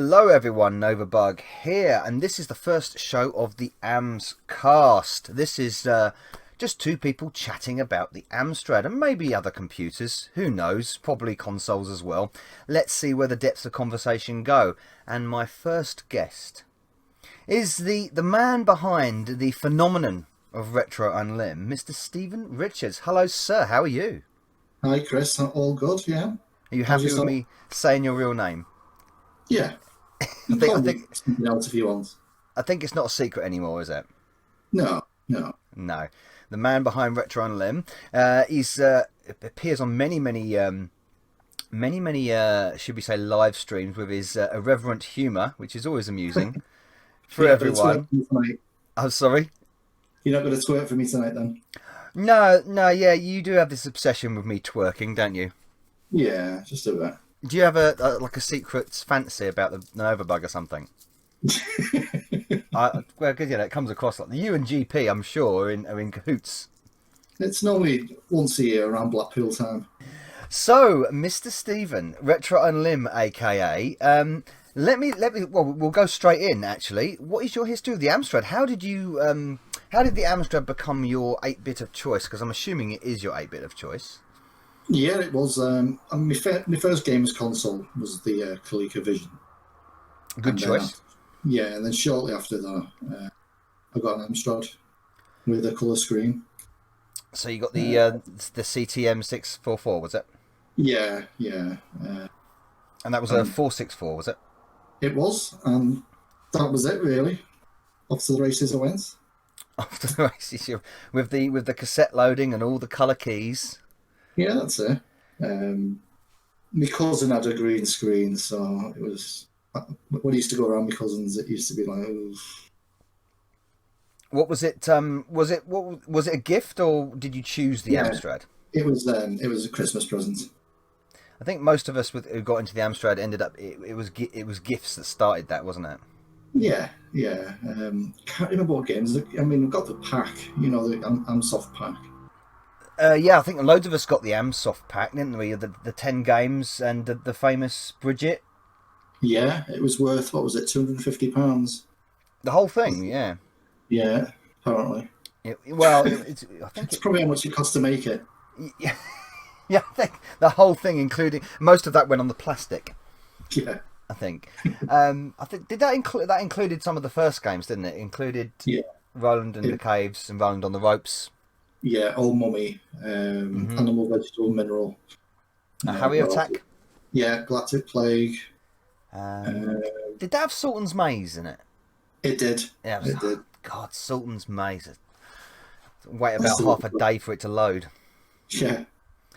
Hello everyone, Novabug here, and this is the first show of the Amscast. This is just two people chatting about the Amstrad and maybe other computers, who knows, probably consoles as well. Let's see where the depths of conversation go. And my first guest is the man behind the phenomenon of RetroUnlim, Mr. Stephen Richards. Hello sir, how are you? Hi Chris, all good, yeah. Are you How's happy with yourself? me saying your real name? Yeah, I you can think I call think me something else if you want. I think it's not a secret anymore, is it? No, no. No. The man behind RetroUnlim. He's appears on many, should we say, live streams with his irreverent humour, which is always amusing for You're not going to twerk everyone. for me tonight. I'm sorry. You're not going to twerk for me tonight then? No, yeah, you do have this obsession with me twerking, don't you? Yeah, just a bit. Do you have a secret fancy about the Novabug or something? Well, because it comes across like the you and GP, I'm sure, are in cahoots. It's normally once a year around Blackpool time. So, Mr. Stephen, RetroUnlim, aka, well, we'll go straight in. Actually, what is your history of the Amstrad? How did the Amstrad become your 8-bit of choice? Because I'm assuming it is your 8-bit of choice. Yeah, it was. My first games console was the ColecoVision. Good And then, choice. and then shortly after that, I got an Amstrad with a colour screen. So you got the CTM 644, was it? Yeah, yeah. And that was a 464, was it? It was, and that was it really. Off to the races I went. After the races, with the cassette loading and all the colour keys. Yeah, that's it. My cousin had a green screen, so it was. When I used to go around my cousins, it used to be like, oh. What was it? Was it a gift or did you choose the Yeah, Amstrad? it was. It was a Christmas present. I think most of us who got into the Amstrad ended up. It was gifts that started that, wasn't it? Yeah, yeah. Can't remember what games. I mean, we got the pack. You know, the Amsoft pack. Yeah, I think loads of us got the Amsoft pack, didn't we? The 10 games and the famous Bridget. Yeah, it was worth what was it, £250? The whole thing, yeah. Yeah, apparently. I think It's probably how much it cost to make it. yeah, yeah, I think the whole thing, including most of that, went on the plastic. Yeah, I think. I think did that included some of the first games, didn't it? Included yeah. Roland and the Caves and Roland on the Ropes. Yeah, Old Mummy, Animal, Vegetable, Mineral. A Harry Attack. Yeah, Galactic Plague. Did that have Sultan's Maze in it? It did. Yeah, It did. God, Sultan's Maze. Wait about half a day for it to load. Yeah.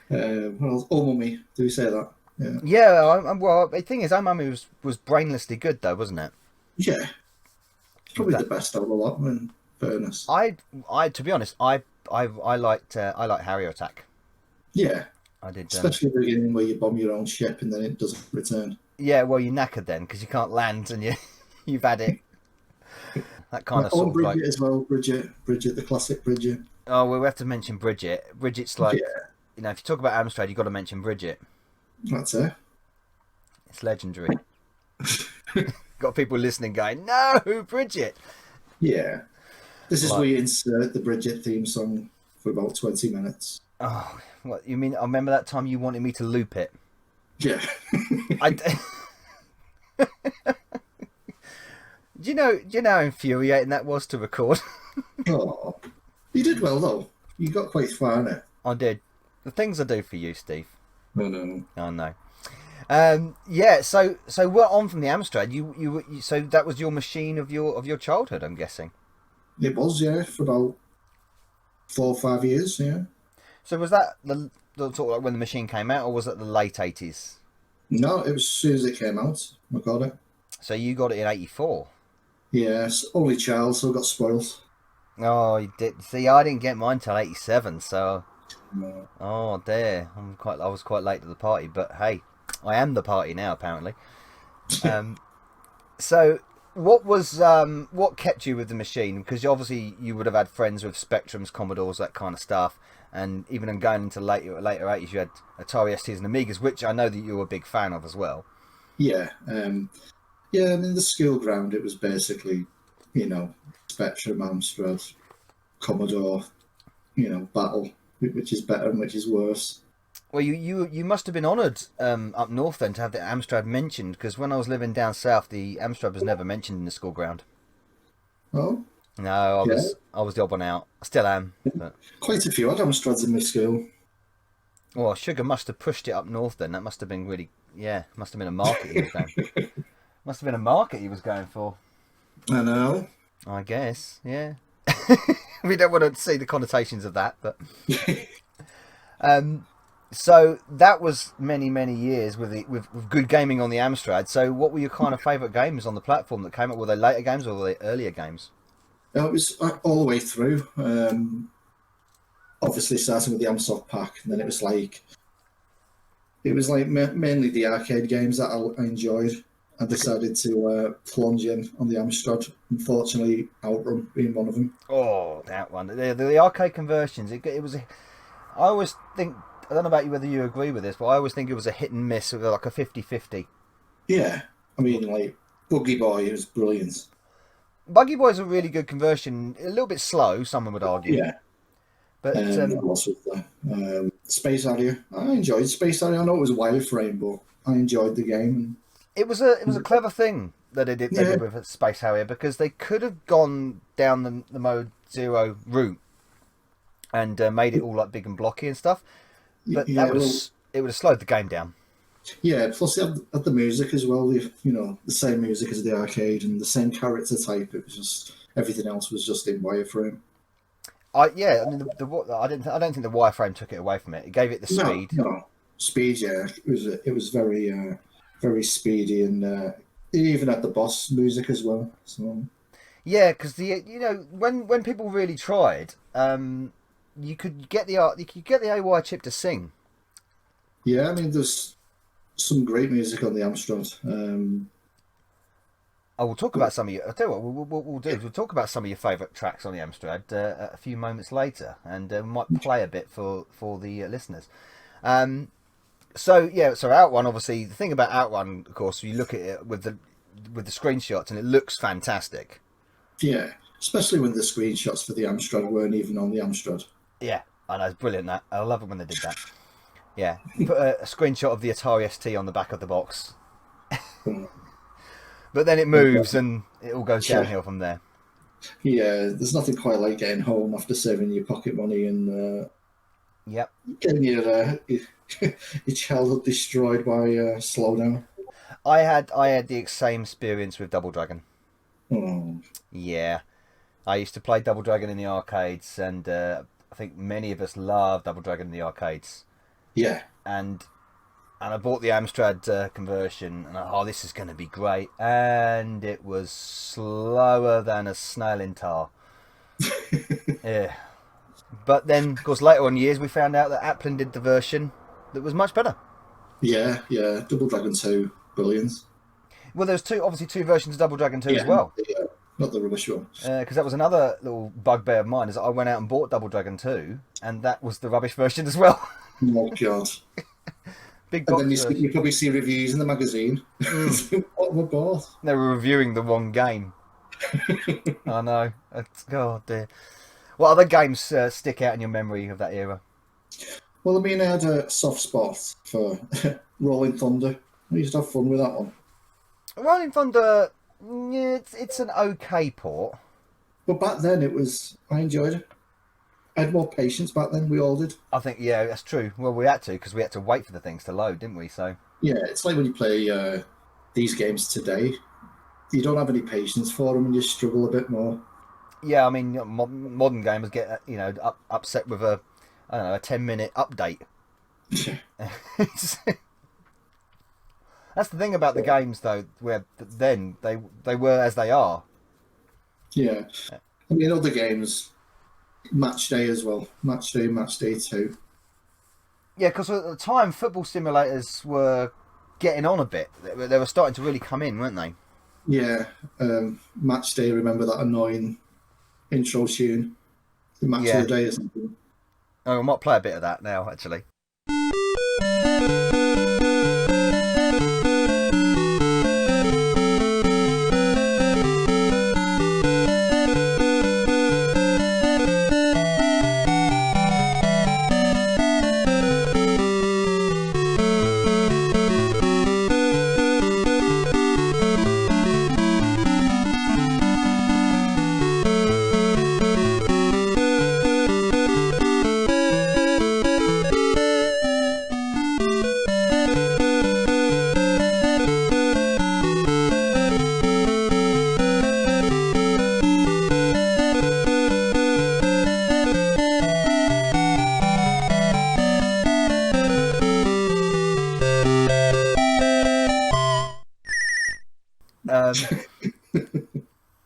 Well, Old Mummy, do we say that? Yeah. Yeah, well, the thing is, our mummy was brainlessly good though, wasn't it? Yeah. It's probably the best out of a lot, in fairness. To be honest, I liked Harrier Attack. Yeah. I did. Especially the beginning where you bomb your own ship and then it doesn't return. Yeah, well, you're knackered then because you can't land and you've had it. That kind of Oh, sort and of Bridget like. as well. Bridget, the classic Bridget. Oh, well, we have to mention Bridget. Bridget's like, Yeah, if you talk about Amstrad, you've got to mention Bridget. that's it. It's legendary. Got people listening going, no, Bridget. Yeah. This is Like, where you insert the Bridget theme song for about 20 minutes. oh, what you mean? I remember that time you wanted me to loop it. Yeah. I. Do you know how infuriating that was to record? Oh, you did well though. You got quite far in it. I did. The things I do for you, Steve. No, no. I know. Yeah. So we're on from the Amstrad. You so that was your machine of your childhood, I'm guessing. It was, yeah, for about 4 or 5 years, yeah. So was that the sort of like when the machine came out, or was it the late 80s? No, it was as soon as it came out. I got it. So you got it in 84. Yes, only child, so I got spoiled. Oh, you did. See, I didn't get mine till 87. So, No. oh dear, I was quite late to the party. But hey, I am the party now, apparently. So what kept you with the machine? Because obviously you would have had friends with Spectrums, Commodores, that kind of stuff, and even in going into later 80s, you had Atari STs and Amigas, which I know that you were a big fan of as well. Yeah, Yeah, I mean, the school ground, it was basically, Spectrum, Amstrad, Commodore, Battle, which is better and which is worse. Well, you must have been honoured up north then to have the Amstrad mentioned, because when I was living down south, the Amstrad was never mentioned in the school ground. Oh, No, yeah. I was the odd one out. I still am. But Quite a few had Amstrads in my school. well, Sugar must have pushed it up north then. That must have been really, yeah, must have been a market he was going. Must have been a market he was going for. I know. I guess, yeah. We don't want to see the connotations of that, but so that was many years with with good gaming on the Amstrad. So, what were your kind of favourite games on the platform that came up? Were they later games or were they earlier games? It was all the way through. Obviously, starting with the Amsoft pack, and then it was like mainly the arcade games that I enjoyed. I decided to plunge in on the Amstrad. Unfortunately, Outrun being one of them. Oh, that one. The arcade conversions. It was. I always think. I don't know about you whether you agree with this, but I always think it was a hit and miss, like a 50-50. Yeah, I mean, like Buggy Boy was brilliant. Buggy Boy's a really good conversion. A little bit slow, someone would argue, Yeah, but what else was there? Space Harrier. I enjoyed Space Harrier. I know it was a wireframe, but I enjoyed the game. it was a clever thing that they Yeah, did with Space Harrier, because they could have gone down the Mode Zero route and made it all like big and blocky and stuff, but yeah. Well, it would have slowed the game down. yeah. Plus, they had the music as well. The same music as the arcade and the same character type. It was just everything else was just in wireframe. I mean I don't think the wireframe took it away from it. It gave it the No, speed. no speed. Yeah, it was very speedy, and it even had the boss music as well. So Yeah, because when people really tried, you could get the AY chip to sing. yeah, I mean, there's some great music on the Amstrad. I will talk about some of your. I'll tell you what we'll do is we'll talk about some of your favourite tracks on the Amstrad a few moments later, and we might play a bit for the listeners. So Outrun, obviously, the thing about Outrun, of course, you look at it with the screenshots, and it looks fantastic. Yeah, especially when the screenshots for the Amstrad weren't even on the Amstrad. Yeah, I know, it's brilliant. That I love it when they did that. Yeah, put a screenshot of the Atari ST on the back of the box, Um, but then it moves and it all goes Yeah, downhill from there. yeah. There's nothing quite like getting home after saving your pocket money and Yep. getting your childhood destroyed by slowdown. I had the same experience with Double Dragon. Oh, Yeah, I used to play Double Dragon in the arcades, and I think many of us love Double Dragon in the arcades. yeah, And I bought the Amstrad conversion, and this is going to be great. And it was slower than a snail in tar. Yeah. But then, of course, later on years, we found out that Applin did the version that was much better. yeah. Double Dragon 2, brilliant. Well, there's obviously two versions of Double Dragon 2 as Yeah, well. not the rubbish one. Because that was another little bugbear of mine, is I went out and bought Double Dragon 2, and that was the rubbish version as well. Oh God. Big And box then version. you probably see reviews in the magazine. What were both? They were reviewing the wrong game. I know. God dear. What other games stick out in your memory of that era? Well, I mean, I had a soft spot for Rolling Thunder. I used to have fun with that one. Rolling Thunder, yeah, it's an okay port. But back then, I enjoyed it. I had more patience back then. We all did. I think, yeah, that's true. Well, we had to, because we had to wait for the things to load, didn't we? So, Yeah, it's like when you play these games today. You don't have any patience for them, and you struggle a bit more. yeah, I mean, modern gamers get, upset with I don't know, a 10-minute update. That's the thing about the games, though, where then they were as they are. Yeah, I mean, other games, Match Day as well. Match Day 2. Yeah, because at the time, football simulators were getting on a bit. They were starting to really come in, weren't they? Yeah, Match Day. Remember that annoying intro tune, the Match of Yeah. the Day or something. Oh, I might play a bit of that now, actually.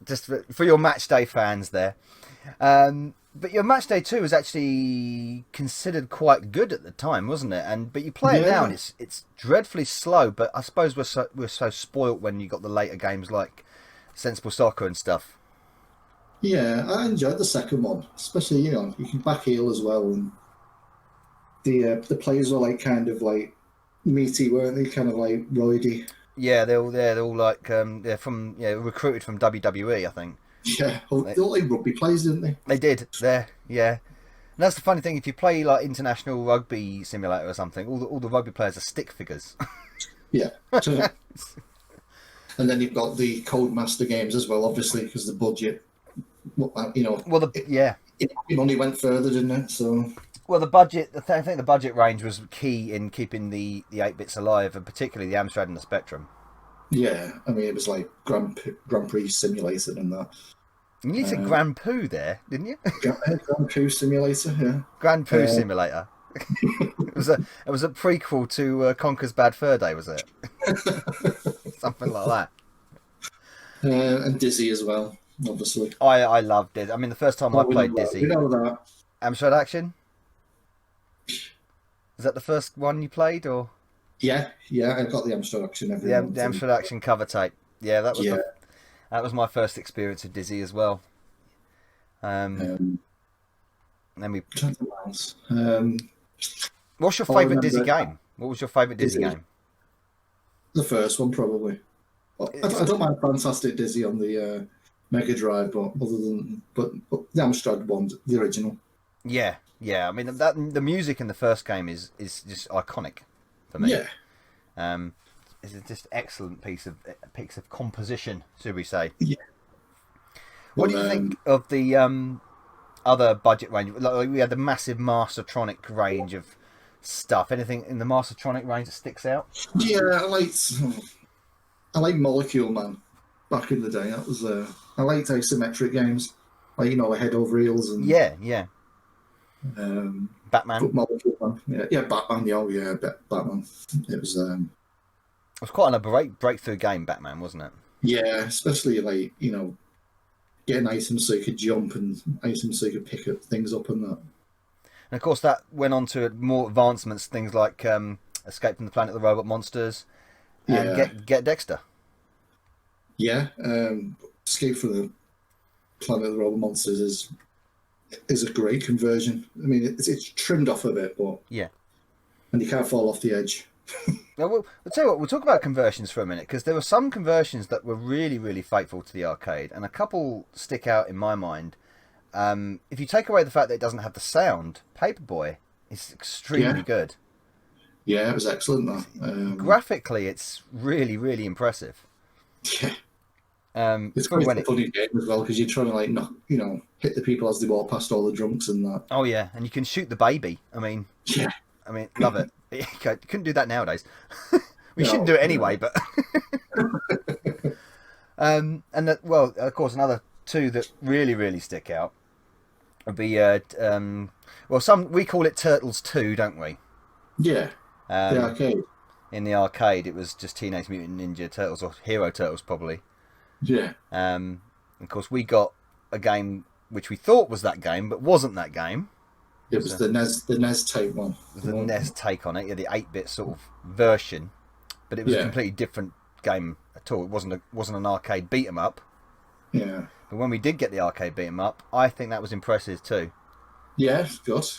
Just for your match day fans there. But your match day 2 was actually considered quite good at the time, wasn't it? But you play it now and it's dreadfully slow. But I suppose we're so spoilt when you got the later games like Sensible Soccer and stuff. Yeah, I enjoyed the second one, especially you can back heel as well, and the players were like kind of like meaty, weren't they? Kind of like roidy. Yeah, they're all like they're from recruited from WWE, I think. Yeah, they all like rugby players, didn't they? They did. Yeah. And that's the funny thing. If you play like International Rugby Simulator or something, all the rugby players are stick figures. Yeah. And then you've got the Codemaster games as well, obviously, because the budget, Well, it only went further, didn't it? So. Well, the budget. I think the budget range was key in keeping the 8-bits alive, and particularly the Amstrad and the Spectrum. Yeah, I mean, it was like Grand Prix Simulator and that. You said Grand Poo there, didn't you? Grand Prix Simulator, yeah. Grand Poo Simulator. It was a prequel to Conker's Bad Fur Day, was it? Something like that. And Dizzy as well, obviously. I loved Dizzy. I mean, the first time I played Dizzy. You know that. Amstrad Action? Is that the first one you played, or? Yeah, I got the Amstrad Action every month. The Amstrad Action cover tape. Yeah, that was my first experience of Dizzy as well. Then we. What's your favourite Dizzy game? What was your favourite Dizzy game? The first one, probably. I don't mind Fantastic Dizzy on the Mega Drive, but the Amstrad one, the original. Yeah. I mean, the music in the first game is just iconic for me. Yeah. It's just excellent piece of composition, should we say? Yeah. What do you think of the other budget range? Like we had the massive Mastertronic range of stuff. Anything in the Mastertronic range that sticks out? Yeah, I like Molecule Man. Back in the day, that was I liked isometric games, like like Head Over Heels and yeah. Batman. Molecule Man. Yeah, Batman. Batman. It was quite a breakthrough game, Batman, wasn't it? Yeah, especially like getting items so you could jump and items so you could pick up things up and that. And of course, that went on to more advancements, things like Escape from the Planet of the Robot Monsters and Get Dexter. Yeah, Escape from the Planet of the Robot Monsters is a great conversion. I mean, it's trimmed off a bit, but yeah, and you can't fall off the edge. Now, we'll tell you what, we'll talk about conversions for a minute, because there were some conversions that were really, really faithful to the arcade, and a couple stick out in my mind. If you take away the fact that it doesn't have the sound, Paperboy is extremely good. Yeah, it was excellent. That graphically, it's really, really impressive. Yeah, it's quite a funny game as well, because you're trying to hit the people as they walk past all the drunks and that. Oh yeah, and you can shoot the baby. I mean, love it. You couldn't do that nowadays. We shouldn't do it anyway, but and that, well, of course, another two that really, really stick out would be we call it Turtles 2, don't we? Yeah. The arcade. In the arcade, it was just Teenage Mutant Ninja Turtles, or Hero Turtles, probably. Yeah. Of course, we got a game which we thought was that game, but wasn't that game. It was the NES take one. The NES take on it, the 8-bit sort of version, but it was a completely different game at all. It wasn't an arcade beat 'em up. Yeah. But when we did get the arcade beat 'em up, I think that was impressive too. Yeah, good.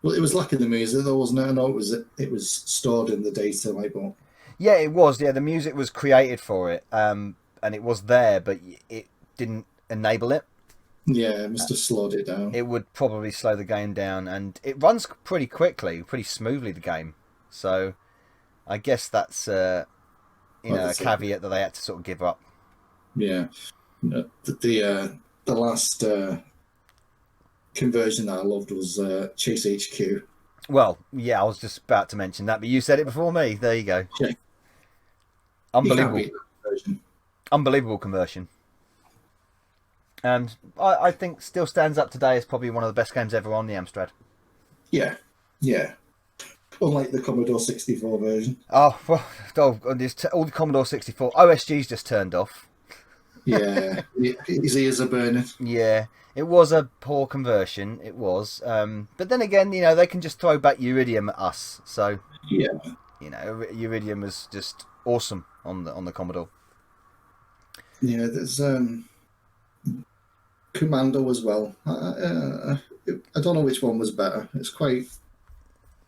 Well, it was lacking the music though, wasn't it? I know it was stored in the data, like, but yeah, it was. Yeah, the music was created for it, and it was there, but it didn't enable it. Yeah, it must have slowed it down. It would probably slow the game down, and it runs pretty quickly, pretty smoothly, the game. So I guess that's a caveat that they had to sort of give up. Yeah, the last conversion that I loved was Chase HQ. Well, yeah, I was just about to mention that, but you said it before me. There you go. Yeah. Unbelievable conversion. And I think still stands up today as probably one of the best games ever on the Amstrad. Yeah. Unlike the Commodore 64 version. Oh, well, all the Commodore 64 OSG's just turned off. Yeah, his ears are burning. Yeah, it was a poor conversion. It was, but then again, they can just throw back Iridium at us. So Yeah, Iridium was just awesome on the Commodore. yeah. There's Commando as well. I don't know which one was better. It's quite.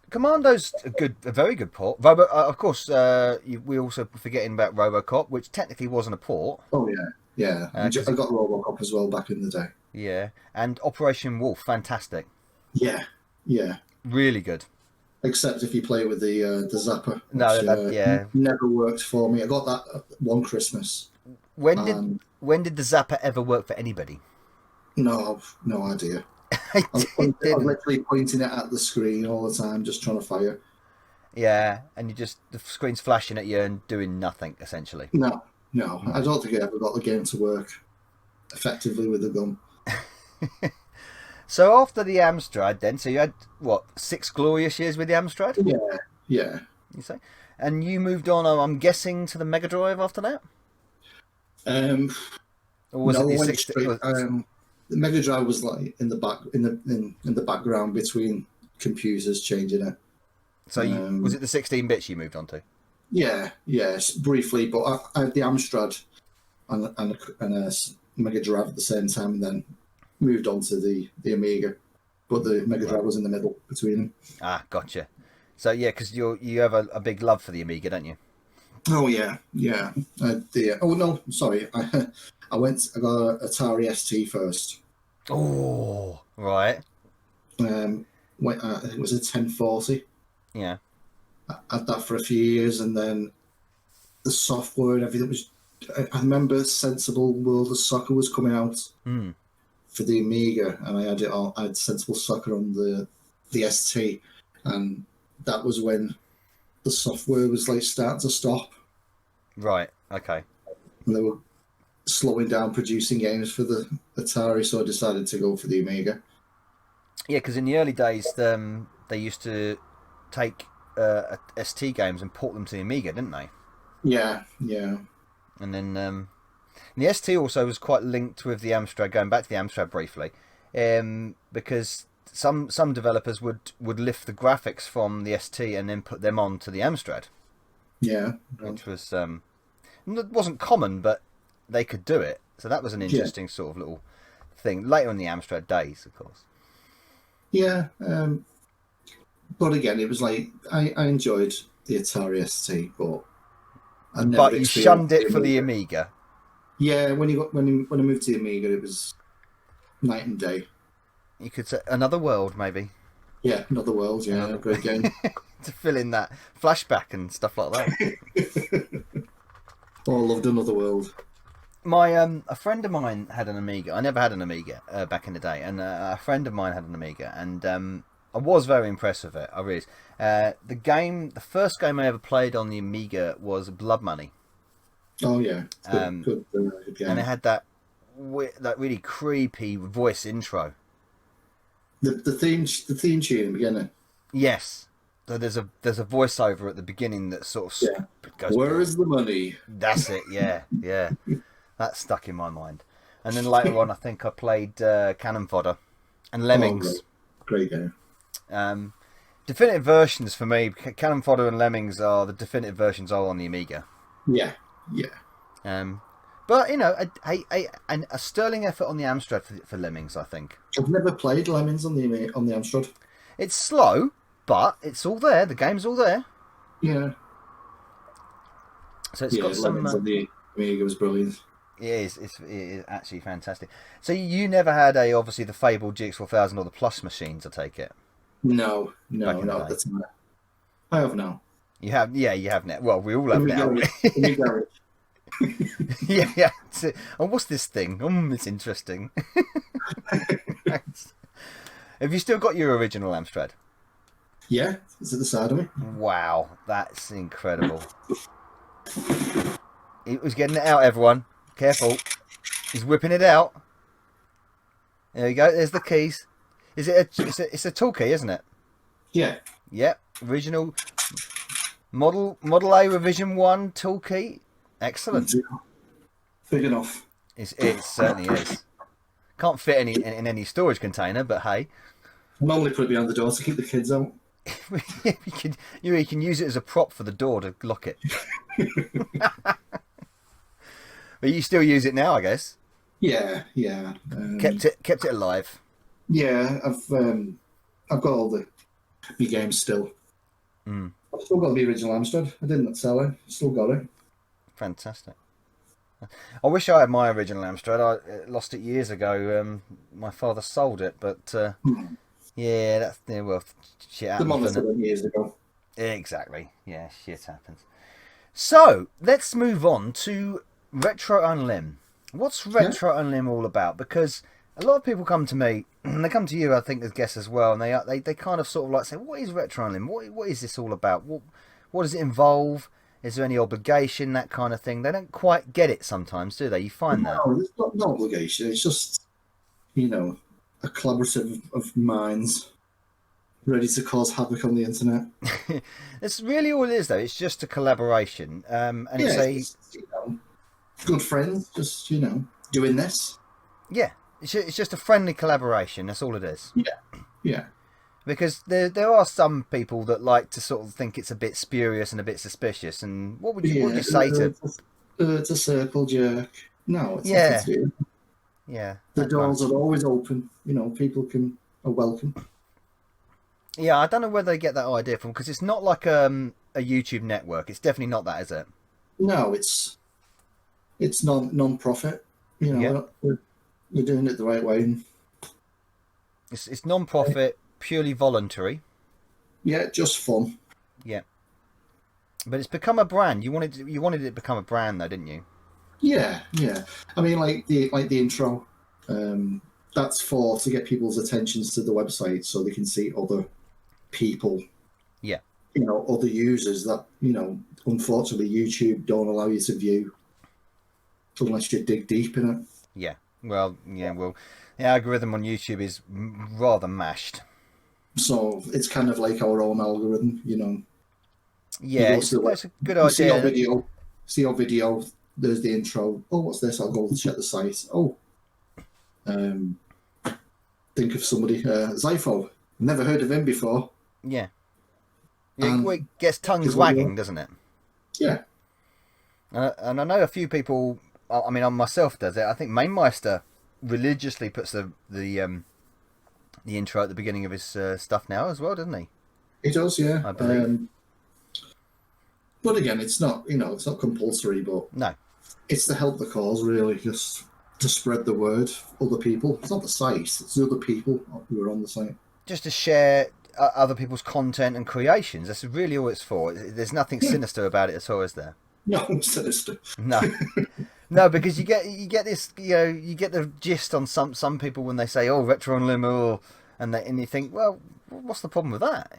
Commando's a very good port. Of course, we also forgetting about RoboCop, which technically wasn't a port. Oh yeah. I got Robocop as well back in the day. Yeah, and Operation Wolf, fantastic. Yeah. Really good. Except if you play with the Zapper, No, never worked for me. I got that one Christmas. When did the Zapper ever work for anybody? No idea. I was literally pointing it at the screen all the time, just trying to fire. Yeah, and the screen's flashing at you and doing nothing essentially. No, I don't think I ever got the game to work effectively with the gun. So after the Amstrad, then, so you had what 6 glorious years with the Amstrad? Yeah. You say, and you moved on. I'm guessing to the Mega Drive after that. Or was it the the Mega Drive was like in the background between computers changing it. So was it the 16 bits you moved on to? Yes, briefly, but I had the Amstrad and a Mega Drive at the same time, and then moved on to the Amiga. But the Mega Drive was in the middle between them. Ah, gotcha. So yeah, because you have a big love for the Amiga, don't you? Oh yeah. Oh no, sorry. I got an Atari ST first. Oh, right. I think it was a 1040. Yeah. I had that for a few years, and then the software and everything was. I remember Sensible World of Soccer was coming out for the Amiga, and I had it all. I had Sensible Soccer on the ST, and that was when the software was like starting to stop. Right. Okay. And they were slowing down producing games for the Atari, so I decided to go for the Amiga. Yeah, because in the early days, they used to take ST games and port them to the Amiga, didn't they? Yeah. And then the ST also was quite linked with the Amstrad. Going back to the Amstrad briefly, because some developers would lift the graphics from the ST and then put them onto the Amstrad. Yeah. Which was it wasn't common, but they could do it. So that was an interesting sort of little thing later in the Amstrad days, of course. Yeah, but again, it was like I enjoyed the Atari ST, but you shunned it for the Amiga. Yeah, when I moved to the Amiga, it was night and day. You could say Another World, maybe. Yeah, Another World. Yeah, great game. To fill in that flashback and stuff like that. Oh, I loved Another World. A friend of mine had an Amiga. I never had an Amiga back in the day, and a friend of mine had an Amiga, and I was very impressed with it. I really. The first game I ever played on the Amiga was Blood Money. Oh yeah, good game. And it had that really creepy voice intro. The theme tune in the beginning. Yes. So there's a voiceover at the beginning that sort of goes. Where is the money? That's it. Yeah. That stuck in my mind. And then later on, I think I played Cannon Fodder and Lemmings. Oh, great game. Definitive versions for me. Cannon Fodder and Lemmings are the definitive versions all on the Amiga. Yeah. But a sterling effort on the Amstrad for Lemmings, I think. I've never played Lemmings on the Amstrad. It's slow, but it's all there. The game's all there. Yeah. So it's got some. Lemmings on the Amiga was brilliant. It is actually fantastic. So you never had obviously the fabled GX4000 or the Plus machines, I take it? No, that's not. I have now. You have, you have now. Well, we all have now. Yeah. Oh, what's this thing? It's interesting. Have you still got your original Amstrad? Yeah, it's at the side of me. Wow, that's incredible. He was getting it out, everyone. Careful. He's whipping it out. There you go. There's the keys. It's a tool key, isn't it? Yeah. Yep, original Model A Revision 1 toolkit. Excellent. Big enough. It certainly is. Can't fit in any storage container, but hey. I normally put it behind the door to keep the kids out. you can use it as a prop for the door to lock it. But you still use it now, I guess. Yeah. Kept it alive. Yeah, I've got all the games still. I've still got the original Amstrad. I didn't sell it. Still got it. Fantastic. I wish I had my original Amstrad. I lost it years ago. My father sold it, but yeah, well, shit happens. The monitor went years ago. Exactly. Yeah, shit happens. So let's move on to RetroUnlim. What's RetroUnlim all about? Because a lot of people come to me, and they come to you, I think, as guests as well, and they kind of sort of like say, "What is RetroUnlim? What is this all about? What does it involve? Is there any obligation? That kind of thing." They don't quite get it sometimes, do they? You find that? No, there's no obligation. It's just, a collaborative of minds ready to cause havoc on the internet. That's really all it is, though. It's just a collaboration, and it's good friends, just doing this. Yeah, it's just a friendly collaboration. That's all it is. Yeah. Because there are some people that like to sort of think it's a bit spurious and a bit suspicious. And what would you say to? It's a circle jerk. No, it's nothing to do. Yeah. The doors are always open. People are welcome. Yeah, I don't know where they get that idea from, because it's not like a YouTube network. It's definitely not that, is it? No, it's non-profit. We're doing it the right way. It's non-profit, purely voluntary. Yeah, just fun. Yeah, but it's become a brand. You wanted it to become a brand, though, didn't you? Yeah. I mean, like the intro. That's to get people's attentions to the website so they can see other people. Yeah. Other users that unfortunately YouTube don't allow you to view unless you dig deep in it. Yeah. Well, the algorithm on YouTube is rather mashed. So it's kind of like our own algorithm, Yeah, it's a good idea. See your video, there's the intro. Oh, what's this? I'll go and check the site. Oh, think of somebody, Zypho. Never heard of him before. Yeah. It gets tongues wagging, doesn't it? Yeah. And I know a few people. I mean, myself does it. I think Mainmeister religiously puts the intro at the beginning of his stuff now as well, doesn't he? He does, yeah. I believe. But again, it's not it's not compulsory, but no, it's to help the cause, really, just to spread the word. Other people. It's not the site; it's the other people who are on the site. Just to share other people's content and creations. That's really all it's for. There's nothing sinister about it at all, is there? No, sinister. No. No, because you get this, you get the gist on some people when they say, "Oh, RetroUnlim," and you think, well, what's the problem with that?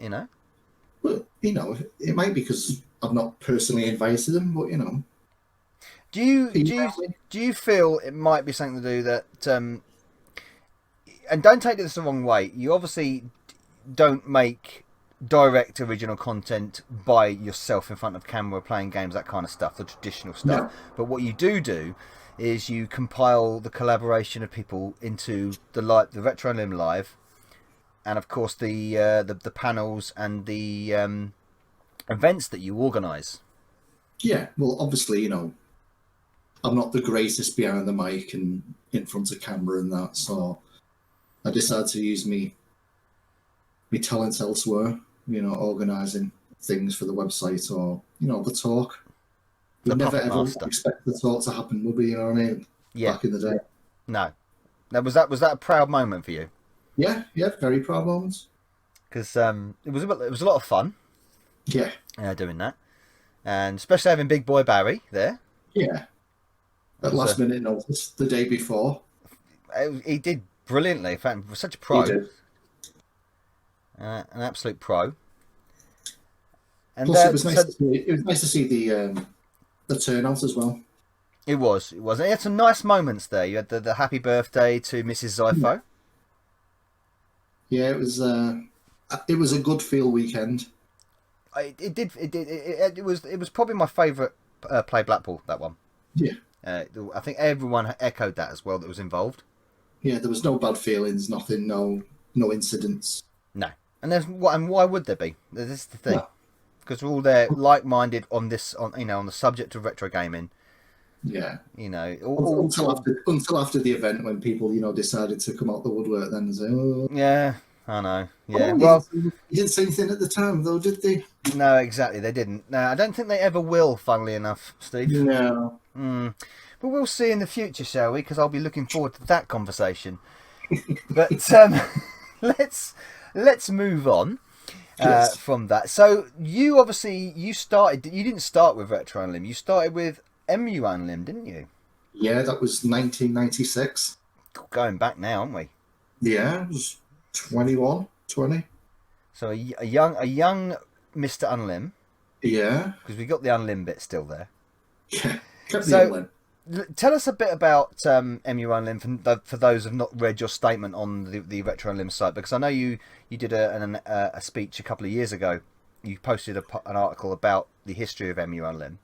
Well, it might be because I've not personally invited them, but Do you feel it might be something to do that? And don't take this the wrong way. You obviously don't make direct original content by yourself in front of camera playing games, that kind of stuff, the traditional stuff. No. But what you do is you compile the collaboration of people into the RetroUnlim Live, and of course the panels and the events that you organise. Yeah, well, obviously, I'm not the greatest behind the mic and in front of camera and that, so I decided to use me talents elsewhere. Organising things for the website or the talk. We never ever expect the talk to happen, would we? You know what I mean? Yeah. Back in the day. No. Was that a proud moment for you? Yeah, very proud moments. Because it was a lot of fun. Yeah. Doing that, and especially having Big Boy Barry there. Yeah. At last minute notice, the day before. He did brilliantly. In fact, was such a pro. He did. An absolute pro. And plus, it was nice to see the turnout as well. It was. And you had some nice moments there. You had the happy birthday to Mrs. Zypho. Yeah, it was. I It was a good feel weekend. It was probably my favourite play Blackpool, that one. Yeah. I think everyone echoed that as well that was involved. Yeah, there was no bad feelings, nothing, no incidents. No, and why would there be? This is the thing, No. because we're all there like-minded on this, on the subject of retro gaming. Yeah. Until after the event when people, decided to come out the woodwork then and say, oh. Yeah, I know. Yeah, Oh, well, you didn't say anything at the time, though, did they? no, exactly, they didn't. No, I don't think they ever will. Funnily enough, Steve. No. But we'll see in the future, shall we? Because I'll be looking forward to that conversation. But let's move on Yes. from that. So you didn't start with RetroUnlim. You started with EmuUnlim, didn't you? Yeah, that was 1996. Going back now, aren't we? Yeah, it was 21, 20. So a young Mr. Unlim. Yeah. Because we got the Unlim bit still there. Yeah. Kept the So Unlim. tell us a bit about EmuUnlim for those who've not read your statement on the RetroUnlim site, because I know you did a speech a couple of years ago. You posted an article about the history of EmuUnlim.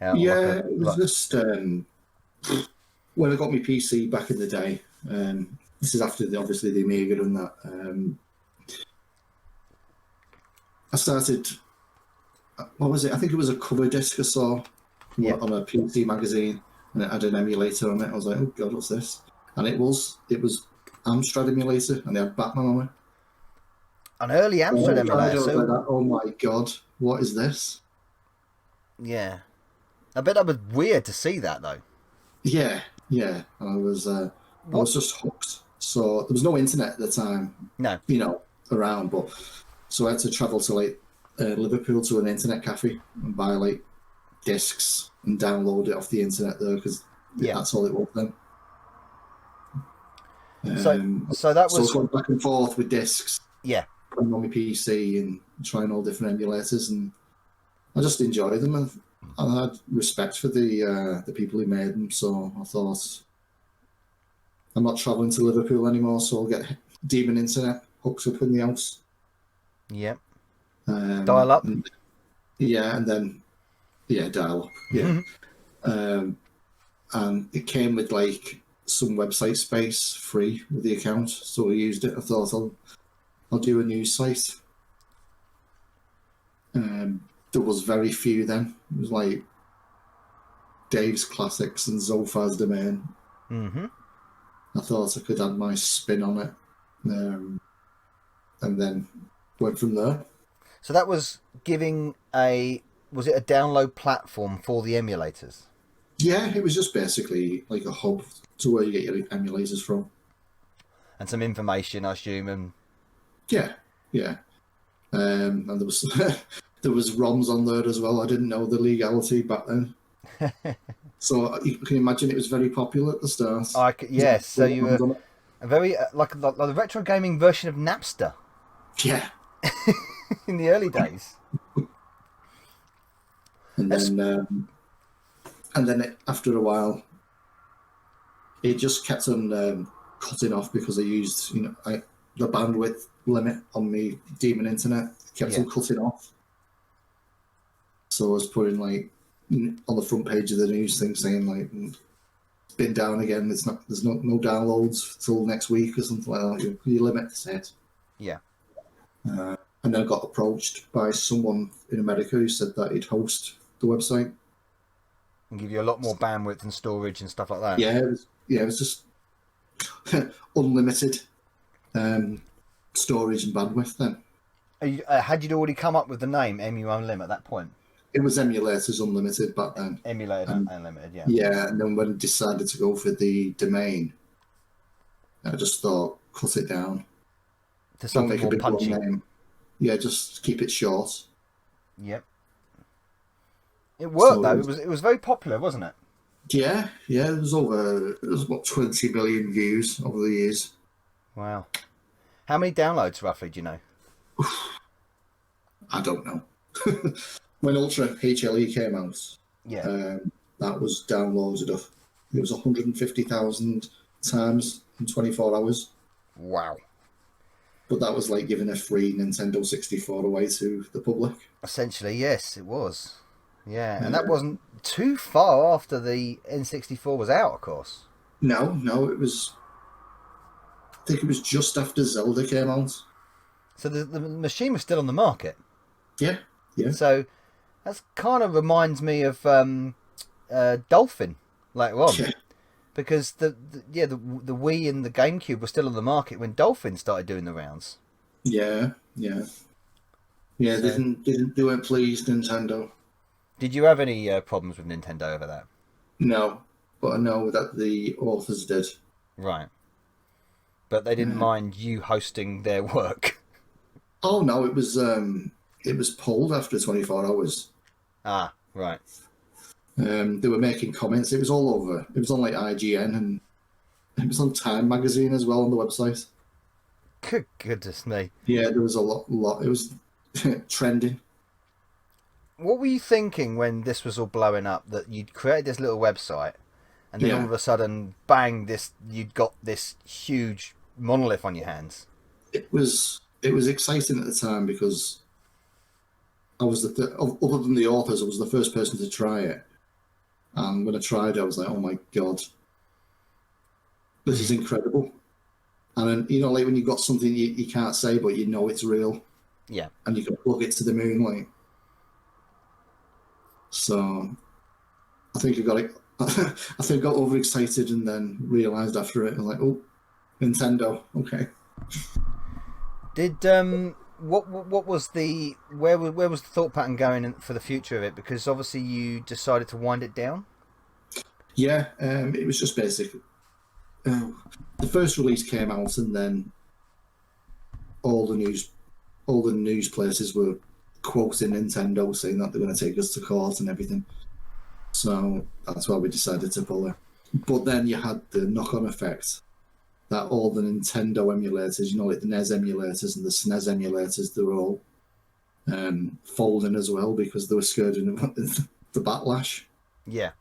Yeah, it was just when I got my PC back in the day. This is after obviously the Amiga and that. I started. What was it? I think it was a cover disc I saw on a PC magazine, and it had an emulator on it. I was like, "Oh God, what's this?" And it was Amstrad emulator, and they had Batman on it. An early Amstrad emulator. So, like that, oh my God, what is this? Yeah, I bet that was weird to see that though. Yeah. And I was just hooked. So there was no internet at the time. No. Around, but so I had to travel to like Liverpool to an internet cafe and buy like discs and download it off the internet there, because that's all it was then. So that was going back and forth with discs. Yeah. Putting on my PC and trying all different emulators, and I just enjoyed them, and I had respect for the people who made them. So I thought, I'm not travelling to Liverpool anymore, so I'll get Demon Internet hooked up in the house. Yep. Dial up. And then dial up. Yeah. And it came with like some website space free with the account, so I used it. I thought I'll do a news site. There was very few then. It was like Dave's Classics and Zophar's Domain. I thought I could add my spin on it, and then went from there. So that was was it a download platform for the emulators? Yeah, it was just basically like a hub to where you get your emulators from. And some information, I assume. And yeah. And there was there was ROMs on there as well. I didn't know the legality back then. So you can imagine it was very popular at the start. Yes, so you were a very like the retro gaming version of Napster. Yeah. In the early days. And then after a while, it just kept on cutting off because I used the bandwidth limit on my Demon Internet. It kept on cutting off. So I was putting like on the front page of the news thing saying like, it's been down again. There's no downloads till next week or something like that. You limit the set. Yeah. And then I got approached by someone in America who said that he'd host the website and give you a lot more bandwidth and storage and stuff like that. Yeah, it was just unlimited storage and bandwidth then. Had you already come up with the name EmuUnlim at that point? It was Emulators Unlimited back then. Emulator Unlimited, yeah. Yeah, and then when I decided to go for the domain, I just thought, cut it down. To something more punchy. Name. Yeah, just keep it short. Yep. It worked though. It was very popular, wasn't it? Yeah. It was about 20 million views over the years. Wow. How many downloads roughly, do you know? I don't know. When Ultra HLE came out, that was downloaded of. It was 150,000 times in 24 hours. Wow. But that was like giving a free Nintendo 64 away to the public. Essentially, yes, it was. Yeah, and that Uh, wasn't too far after the N64 was out, of course. no, it was. I think it was just after Zelda came out. So the machine was still on the market. Yeah, yeah, So that kind of reminds me of Dolphin later on. yeah, Because the Wii and the GameCube were still on the market when Dolphin started doing the rounds. yeah, yeah. Yeah, So they weren't pleased, Nintendo. did you have any problems with Nintendo over that? No, but I know that the authors did. Right, but they didn't Uh, mind you hosting their work. oh no, it was pulled after 24 hours. Ah, right. They were making comments. It was all over. It was on like IGN and it was on Time magazine as well on the website. Good goodness me. Yeah, there was a lot. It was trending. What were you thinking when this was all blowing up? That you'd created this little website, and then all Yeah, of a sudden, bang! You'd got this huge monolith on your hands. it was exciting at the time because I was other than the authors, I was the first person to try it. And when I tried it, I was like, oh my god, this is incredible. And then, you know, like when you've got something you can't say, but you know it's real, Yeah. and you can plug it to the moon, like. So I think I got it. I think I got overexcited and then realised after it, I was like, oh, Nintendo, okay. Did what was the where was the thought pattern going for the future of it? Because obviously you decided to wind it down. Yeah, it was just basic. The first release came out, and then all the news places were quoting Nintendo, saying that they're going to take us to court and everything. So that's why we decided to pull it. But then you had the knock-on effect that all the Nintendo emulators, you know, like the NES emulators and the SNES emulators, they were all folding as well because they were scared of the backlash. Yeah.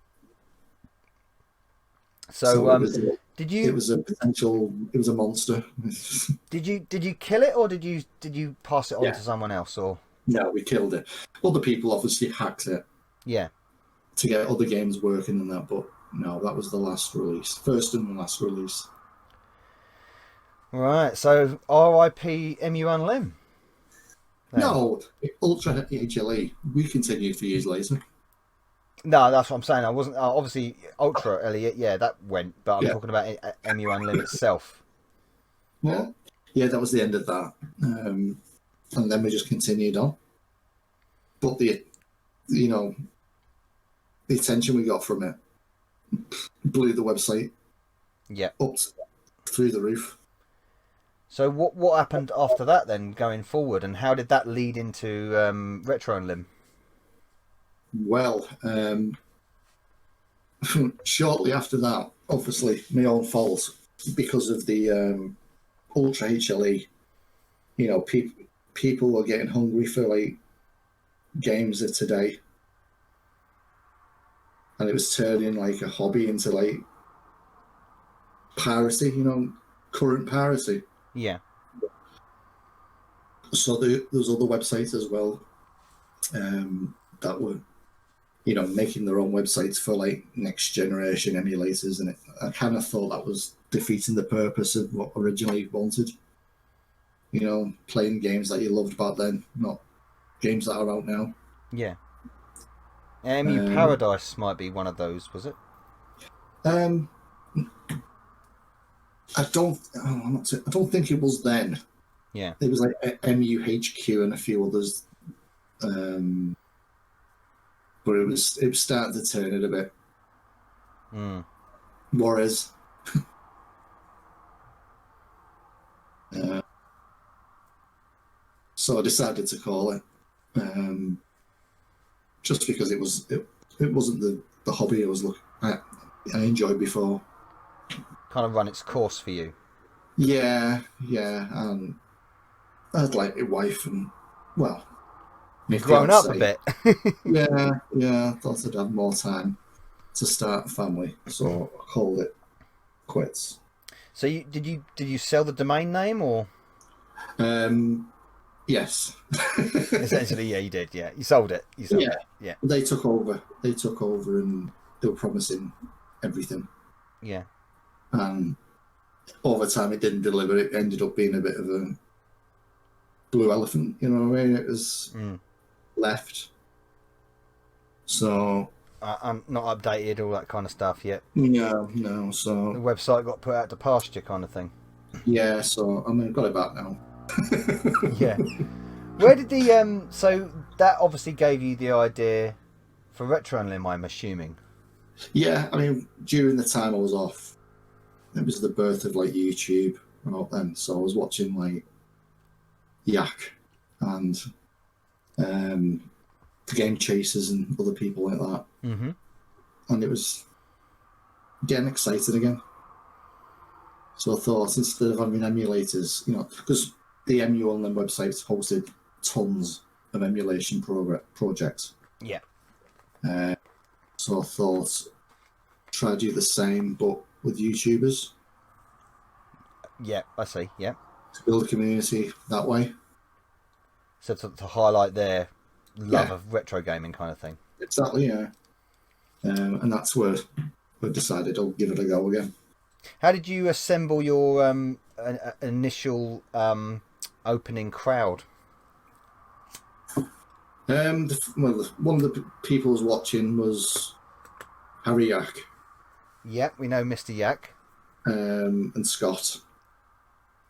So So did it you was a monster. did you kill it, or did you pass it on Yeah. to someone else, or? No, we killed it. Other people obviously hacked it Yeah. to get other games working and that, but no, that was the last release. First and last release. Right. So R.I.P. RetroUnlim. No, Ultra HLE. We continued for years later. No, that's what I'm saying. I wasn't obviously Ultra Elliot. Yeah, that went. But I'm Yeah. talking about RetroUnlim itself. Yeah. Yeah, that was the end of that. And then we just continued on. But the attention we got from it blew the website Yeah. up through the roof. So what happened after that then, going forward, and how did that lead into RetroUnlim? Well, shortly after that, obviously my own fault because of the Ultra HLE. You know, people were getting hungry for like games of today, and it was turning like a hobby into like piracy. You know, current piracy. Yeah. So there's other websites as well that were, you know, making their own websites for like next generation emulators, and I kind of thought that was defeating the purpose of what originally wanted. You know, playing games that you loved back then, not games that are out now. Yeah. MU Paradise might be one of those, was it? I don't think it was then. Yeah. It was like MUHQ and a few others, but it was starting to turn it a bit. Warriors. So I decided to call it, just because it wasn't the hobby I enjoyed before. Kind of run its course for you. Yeah, and I had like a wife and, well, You've grown up a bit. yeah, I thought I'd have more time to start a family, so I called it quits. So did you sell the domain name, or? Yes. Essentially, yeah, you did. Yeah, you sold it. You sold Yeah. it. Yeah. They took over. They took over, and they were promising everything. Yeah. And over time, it didn't deliver. It ended up being a bit of a blue elephant. You know what I mean? It was left. So I'm not updated, all that kind of stuff yet. no. The So website got put out to pasture, kind of thing. yeah. So I mean, I've got it back now. Yeah. Where did the so that obviously gave you the idea for RetroUnlim, I'm assuming. Yeah, I mean, during the time I was off, it was the birth of like YouTube and all then. So I was watching like Yak and the Game Chasers and other people like that, and it was getting excited again. So I thought, instead of having emulators, because the RetroUnlim website hosted tons of emulation projects. Yeah. So I thought, try to do the same, but with YouTubers. Yeah, I see. Yeah. To build a community that way. So to highlight their love of retro gaming, kind of thing. Exactly, yeah. And that's where we've decided I'll give it a go again. How did you assemble your initial opening crowd? One of the people who was watching was Harry Yak. Yeah, we know Mr. Yak. And Scott.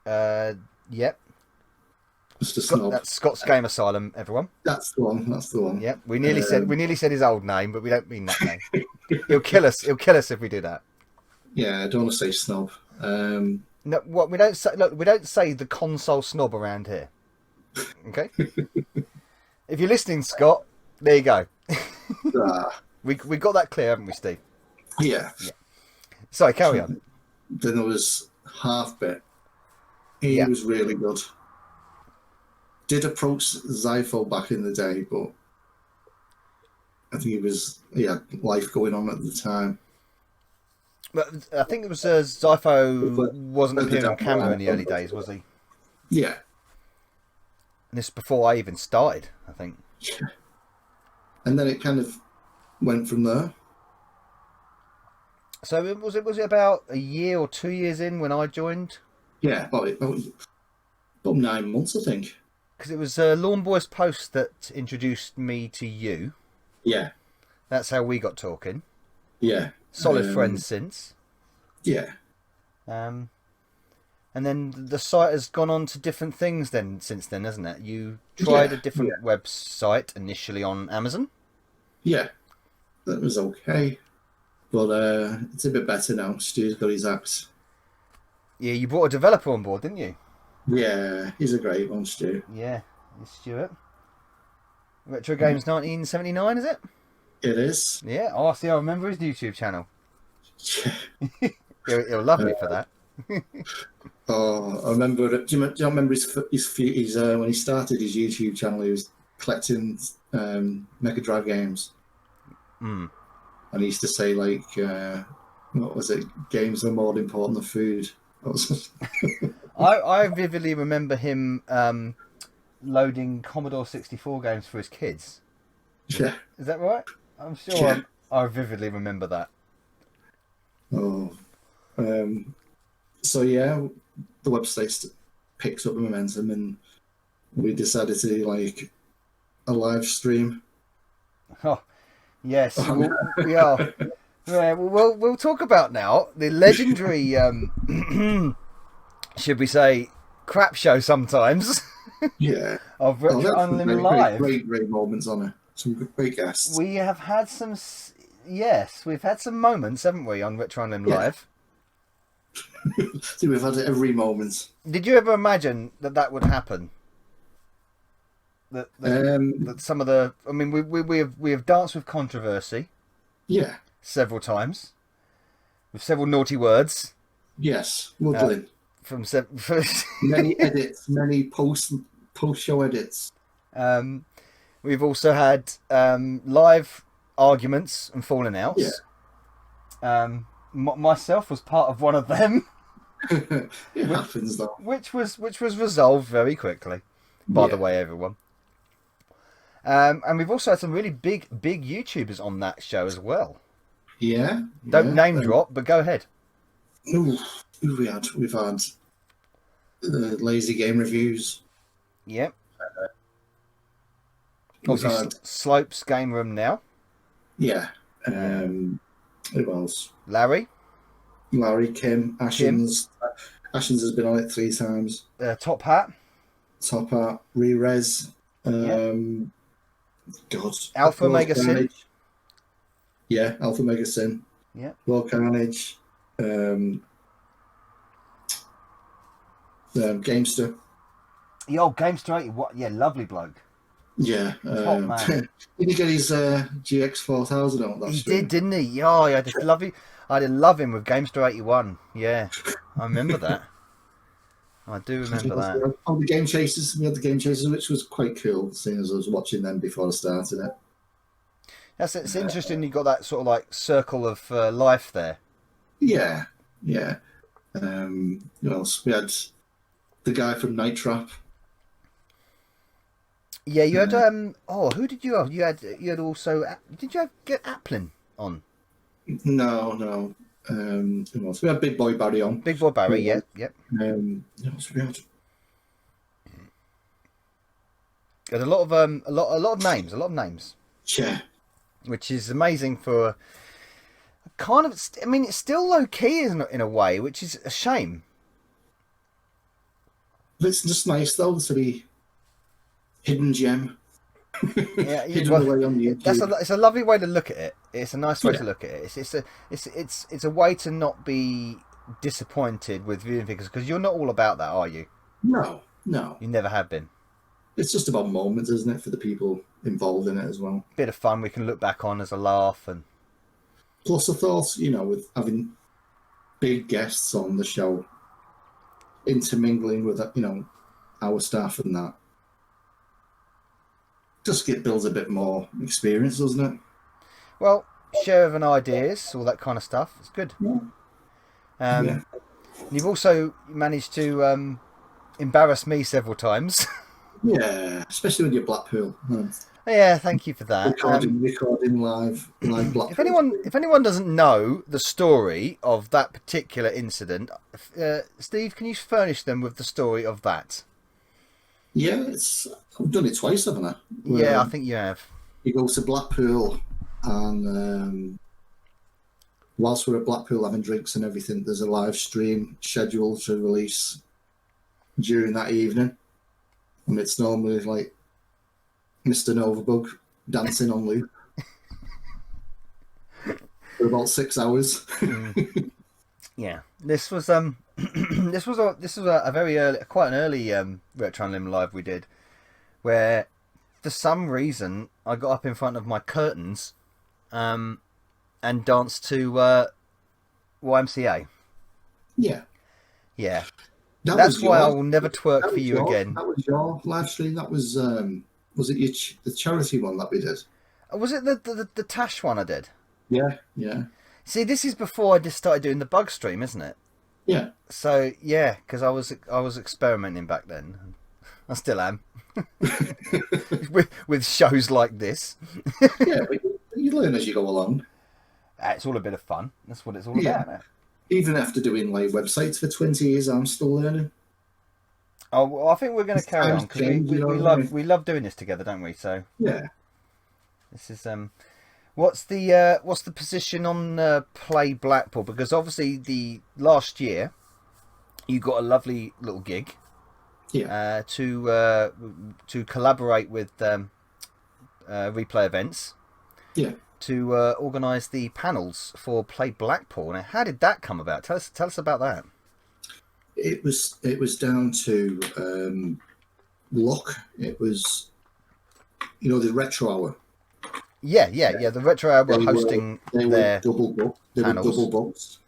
Yep. Mr. Snob. That's Scott's Game Asylum, everyone. That's the one. Yep. We nearly said his old name, but we don't mean that name. He'll kill us if we do that. Yeah, I don't want to say snob. No, what we don't say. Look, we don't say the console snob around here. Okay. If you're listening, Scott, there you go. We got that clear, haven't we, Steve? Yeah. Sorry, carry on. Then there was Half-Bit. He was really good. Did approach Zypho back in the day, but I think he had life going on at the time. But I think it was Zypho wasn't appearing on camera in the early days, was he? Yeah. And this is before I even started, I think. Yeah. And then it kind of went from there. So was it about a year or 2 years in when I joined? Yeah, about 9 months, I think. Because it was Lawn Boy's post that introduced me to you. Yeah. That's how we got talking. Yeah. Solid friends since. Yeah. And then the site has gone on to different things since then, hasn't it? You tried a different website initially on Amazon. Yeah. That was okay. But it's a bit better now. Stu's got his apps. Yeah, you brought a developer on board, didn't you? Yeah, he's a great one, Stu. Yeah, it's Stuart. Retro Games 1979, is it? It is. Yeah, I remember his YouTube channel. Yeah. he'll love me for that. I remember. Do you remember his when he started his YouTube channel? He was collecting Mega Drive games, and he used to say like, "What was it? Games are more important than food." I vividly remember him loading Commodore 64 games for his kids. Yeah, is that right? I'm sure. I vividly remember that. So yeah, the website picked up momentum, and we decided to do like a live stream. Oh, yes, we are. Yeah, we'll talk about now the legendary, should we say, crap show sometimes. Yeah, of RetroUnlim Live. Great moments on it. Some great guests. We have had some. Yes, we've had some moments, haven't we, on RetroUnlim Live? See, we've had it every moment. Did you ever imagine that would happen? That some of the. I mean, we have danced with controversy. Yeah. Several times, with several naughty words. Yes, muddling. Many edits, many post-show edits. We've also had live arguments and falling outs. Yeah. Myself was part of one of them. It happens though. which was resolved very quickly. By the Yeah. way, everyone. And we've also had some really big YouTubers on that show as well. Yeah. Don't Yeah. name drop, but go ahead. Ooh, who we had? We've had lazy game reviews. Yep. We've Obviously, had Slopes Game Room now. yeah. Who else? Larry. Larry, Kim, Kim. Ashens. Ashens has been on it 3 times. Top Hat. Top Art, Re-Res. Yep. God. Alpha World Omega Sin. Carnage. Yeah, Alpha Omega Sin. Yep. World Carnage. Gamester. The old Gamester 80. What? Yeah, lovely bloke. Yeah. Top man. Did he get his GX 4000 out that He stream? did, didn't he? Oh, yeah, I did love him with Gamester 81. Yeah, I remember that. I do remember that. Oh, the Game Chasers. We had the Game Chasers, which was quite cool, seeing as I was watching them before I started it. It's interesting. You got that sort of like circle of life there. Yeah, yeah. What else? We had the guy from Night Trap. Yeah, you had who did you have? You had also, did you get Applin on? No. Who else? We had Big Boy Barry on. Big Boy Barry, yeah, yep. What else we had? Had a lot of names, Yeah. which is amazing for kind of. I mean, it's still low key in a way, which is a shame. But it's just nice though to be hidden gem. Yeah, Hidden well, away on YouTube. it's a lovely way to look at it. It's a nice way to look at it. It's a way to not be disappointed with viewing figures, because you're not all about that, are you? No. You never have been. It's just about moments, isn't it, for the people involved in it as well. Bit of fun we can look back on as a laugh. And Plus, I thought, with having big guests on the show, intermingling with, our staff and that, just builds a bit more experience, doesn't it? well, share of an ideas, all that kind of stuff. It's good. Yeah. Yeah. You've also managed to embarrass me several times. Yeah, especially with your Blackpool. Yeah, thank you for that. Recording live Blackpool. If anyone doesn't know the story of that particular incident, Steve, can you furnish them with the story of that? Yeah, I've done it twice, haven't I? Yeah, I think you have. You go to Blackpool, and whilst we're at Blackpool having drinks and everything, there's a live stream scheduled to release during that evening. And it's normally like Mr. Novabug dancing on loop for about 6 hours. Yeah, this was this was a very early, quite an early RetroUnlim live we did, where for some reason I got up in front of my curtains, and danced to YMCA. Yeah. Yeah. That's why I will never twerk for you again. That was your live stream. That was it the charity one that we did? Was it the Tash one I did? Yeah. See, this is before I just started doing the bug stream, isn't it? Yeah. So yeah, because I was experimenting back then. I still am. with shows like this. Yeah, but you learn as you go along. It's all a bit of fun. That's what it's all about. Isn't it? Even after doing like websites for 20 years, I'm still learning. Oh, well, I think we're going to carry on because we love doing this together, don't we? So yeah, this is what's the position on Play Blackpool? Because obviously the last year you got a lovely little gig, to collaborate with Replay Events, to organise the panels for Play Blackpool. Now, how did that come about? Tell us about that. It was down to luck. It was, the Retro Hour. Yeah. The Retro Hour were hosting their double booked. They were double booked.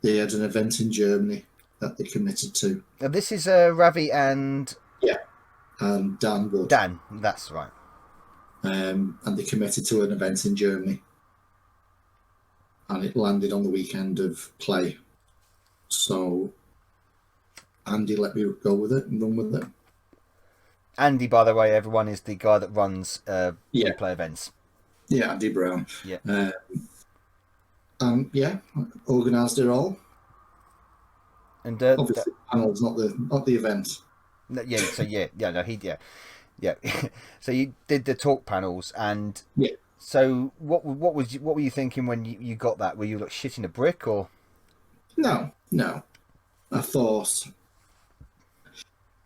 They had an event in Germany that they committed to. Now, this is Ravi and Dan Wood. Dan, that's right. And they committed to an event in Germany, and it landed on the weekend of Play. So Andy let me go with it and run with it. Andy, by the way, everyone, is the guy that runs Yeah. replay events. Yeah, Andy Brown. Yeah. Yeah, organised it all. And Obviously, the panel's not the event. yeah. So yeah. So you did the talk panels, and Yeah. so what were you thinking when you got that? Were you like shitting a brick or? No. I thought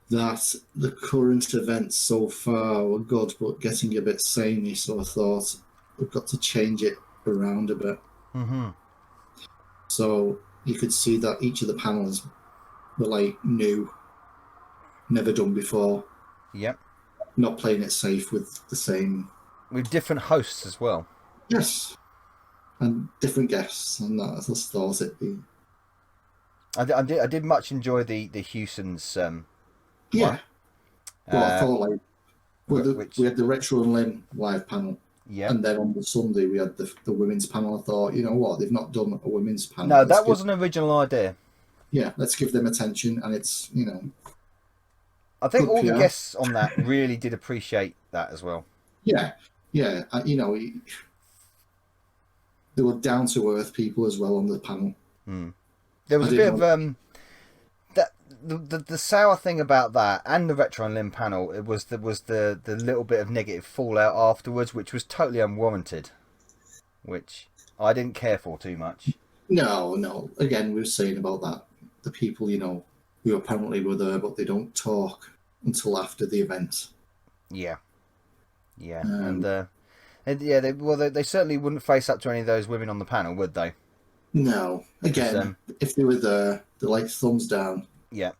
that the current events so far were good, but getting a bit samey. So I thought we've got to change it around a bit. Mm-hmm. So you could see that each of the panels were like new, never done before. Yep. Not playing it safe with the same. With different hosts as well. Yes. And different guests, and that I just thought it'd be. I did much enjoy the Hewson's Yeah. one. Well, I thought like which we had the RetroUnlim live panel, yeah. and then on the Sunday we had the women's panel. I thought, you know what, they've not done a women's panel. No, that was an original idea. Yeah, let's give them attention, and it's I think all the PR. guests on that really did appreciate that as well. Yeah, they were down to earth people as well on the panel. There was a bit of that. The sour thing about that and the RetroUnlim panel, it was the little bit of negative fallout afterwards, which was totally unwarranted, which I didn't care for too much. No. Again, we were saying about that. The people, who apparently were there, but they don't talk until after the event. Yeah. They certainly wouldn't face up to any of those women on the panel, would they? No. Again, if they were there, they're like thumbs down. Yeah.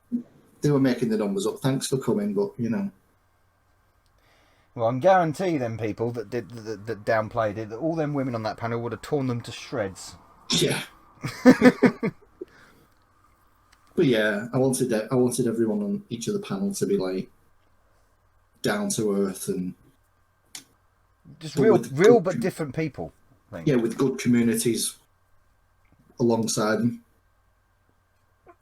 They were making the numbers up. Thanks for coming, but Well, I guarantee them people that downplayed it, that all them women on that panel would have torn them to shreds. Yeah. But yeah, I wanted everyone on each of the panel to be like down to earth and just real but different people. I think. Yeah, with good communities alongside them.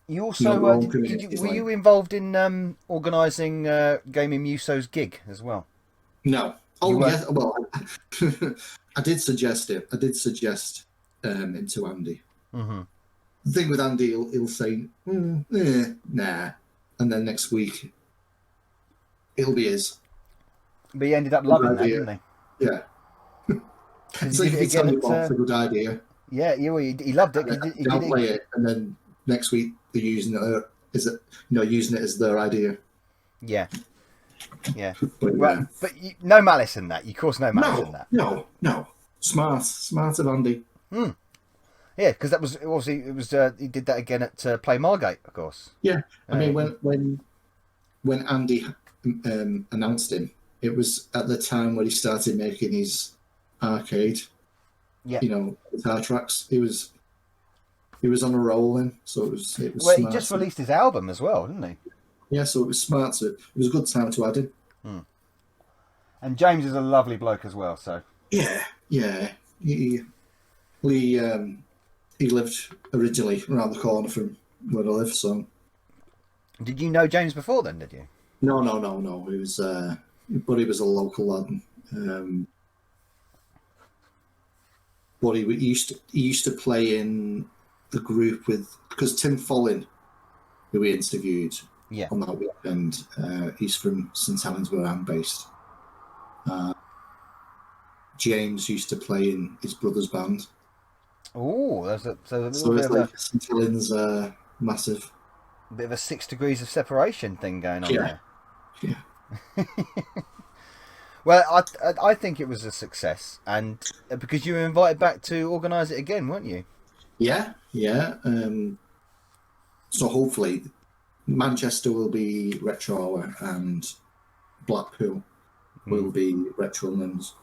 You also were you involved in organising Gaming Muso's gig as well? No. Oh yes. Well, I did suggest it. I did suggest him to Andy. Mm-hmm. The thing with Andy, he'll say, nah, and then next week it'll be his. But he ended up loving that, didn't he? Yeah. So you can tell me it's a good idea. Yeah, he loved it. He did play it, and then next week they're using it as their idea. Yeah. But, well, but no malice in that. You cause no malice in that. No. Smart of Andy. Yeah, because that was obviously he did that again at Play Margate, of course. Yeah, I mean when Andy announced him, it was at the time when he started making his arcade. Yeah. Guitar tracks. He was on a roll then, so it was. Well, smart. He just released his album as well, didn't he? Yeah, so it was smart. So it was a good time to add him. And James is a lovely bloke as well. So yeah. He lived originally around the corner from where I live. So did you know James before then? Did you? No. He was, but he was a local lad. But he used to play in the group because Tim Follin, who we interviewed on that weekend, he's from St Helens where I'm based. James used to play in his brother's band. Oh, so it's like St Helens massive. Bit of a 6 degrees of separation thing going on there. Yeah. Well, I think it was a success, and because you were invited back to organise it again, weren't you? Yeah. So hopefully, Manchester will be Retro Hour and Blackpool will be RetroUnlim's.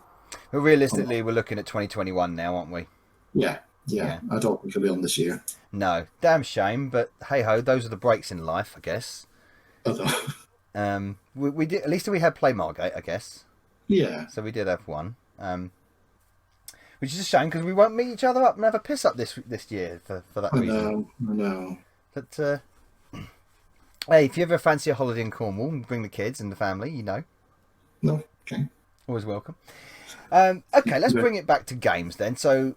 But realistically, we're looking at 2021 now, aren't we? Yeah. I don't think he'll be on this year. No, damn shame, but hey ho, those are the breaks in life, I guess. We did, at least we had Play Margate, I guess. Yeah. So we did have one, which is a shame because we won't meet each other up and have a piss up this year for that reason. I know. But hey, if you ever fancy a holiday in Cornwall, bring the kids and the family. You know, No, okay. always welcome. Okay, let's bring it back to games then. So,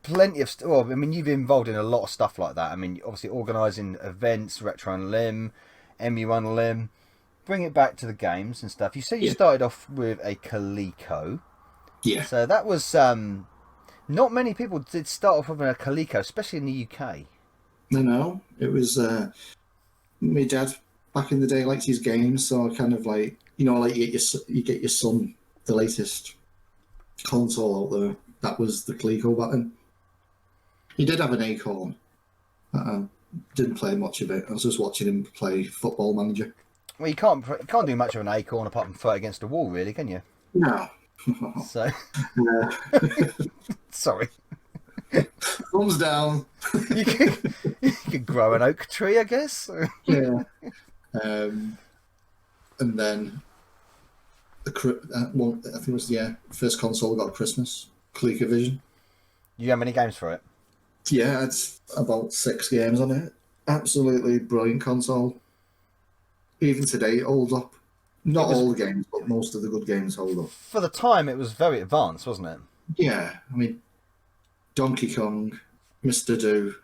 plenty of well, I mean, you've been involved in a lot of stuff like that. I mean, obviously organising events, RetroUnlim, MU1Lim. Bring it back to the games and stuff. You say you started off with a Coleco. Yeah. So that was not many people did start off with a Coleco, especially in the UK. No. It was my dad back in the day liked his games, so I kind of like like you get your son the latest console out there. That was the Coleco back then. He did have an Acorn. Didn't play much of it. I was just watching him play Football Manager. Well, you can't do much of an Acorn apart from fight against a wall, really, can you? No. So, sorry. Thumbs down. You could grow an oak tree, I guess. Yeah. And then one, I think it was first console I got at Christmas, ColecoVision. You have many games for it? Yeah, it's about 6 games on it. Absolutely brilliant console. Even today, it holds up. Not all the games, but most of the good games hold up. For the time, it was very advanced, wasn't it? Yeah, I mean, Donkey Kong, Mr. Do,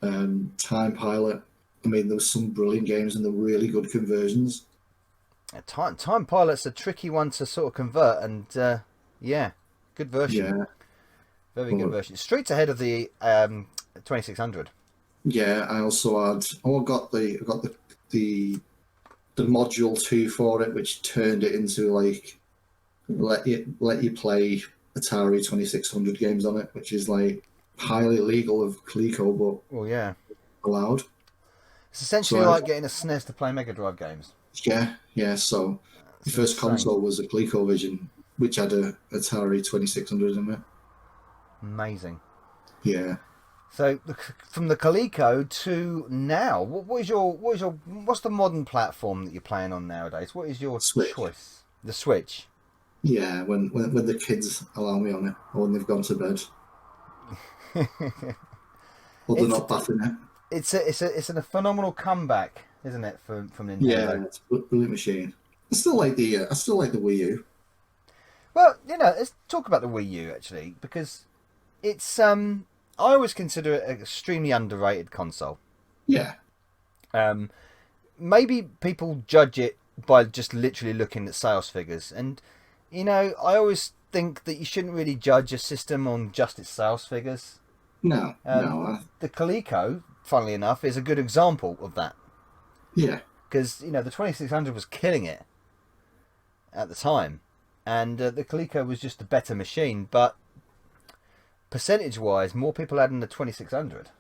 Time Pilot. I mean, there was some brilliant games and the really good conversions. Time Pilot's a tricky one to sort of convert, and good version. Yeah, very good version. Streets ahead of the 2600. Yeah, I also had. I got the module 2 for it, which turned it into like let you play Atari 2600 games on it, which is like highly illegal of Coleco, but allowed. It's essentially like getting a SNES to play Mega Drive games. Yeah. So the first console was a ColecoVision, which had a Atari 2600 in it. Amazing. Yeah. So from the Coleco to now, what's the modern platform that you're playing on nowadays? What is your choice? The Switch. Yeah, when the kids allow me on it, or when they've gone to bed, or they're not bathing it. It's a phenomenal comeback, isn't it, from Nintendo? Yeah, it's a brilliant machine. I still like the Wii U. Well, let's talk about the Wii U actually, because it's I always consider it an extremely underrated console. Yeah. Maybe people judge it by just literally looking at sales figures, and I always think that you shouldn't really judge a system on just its sales figures. No. The Coleco, funnily enough, is a good example of that. Yeah. Because the 2600 was killing it at the time, and the Coleco was just a better machine, but percentage-wise, more people had in the 2600.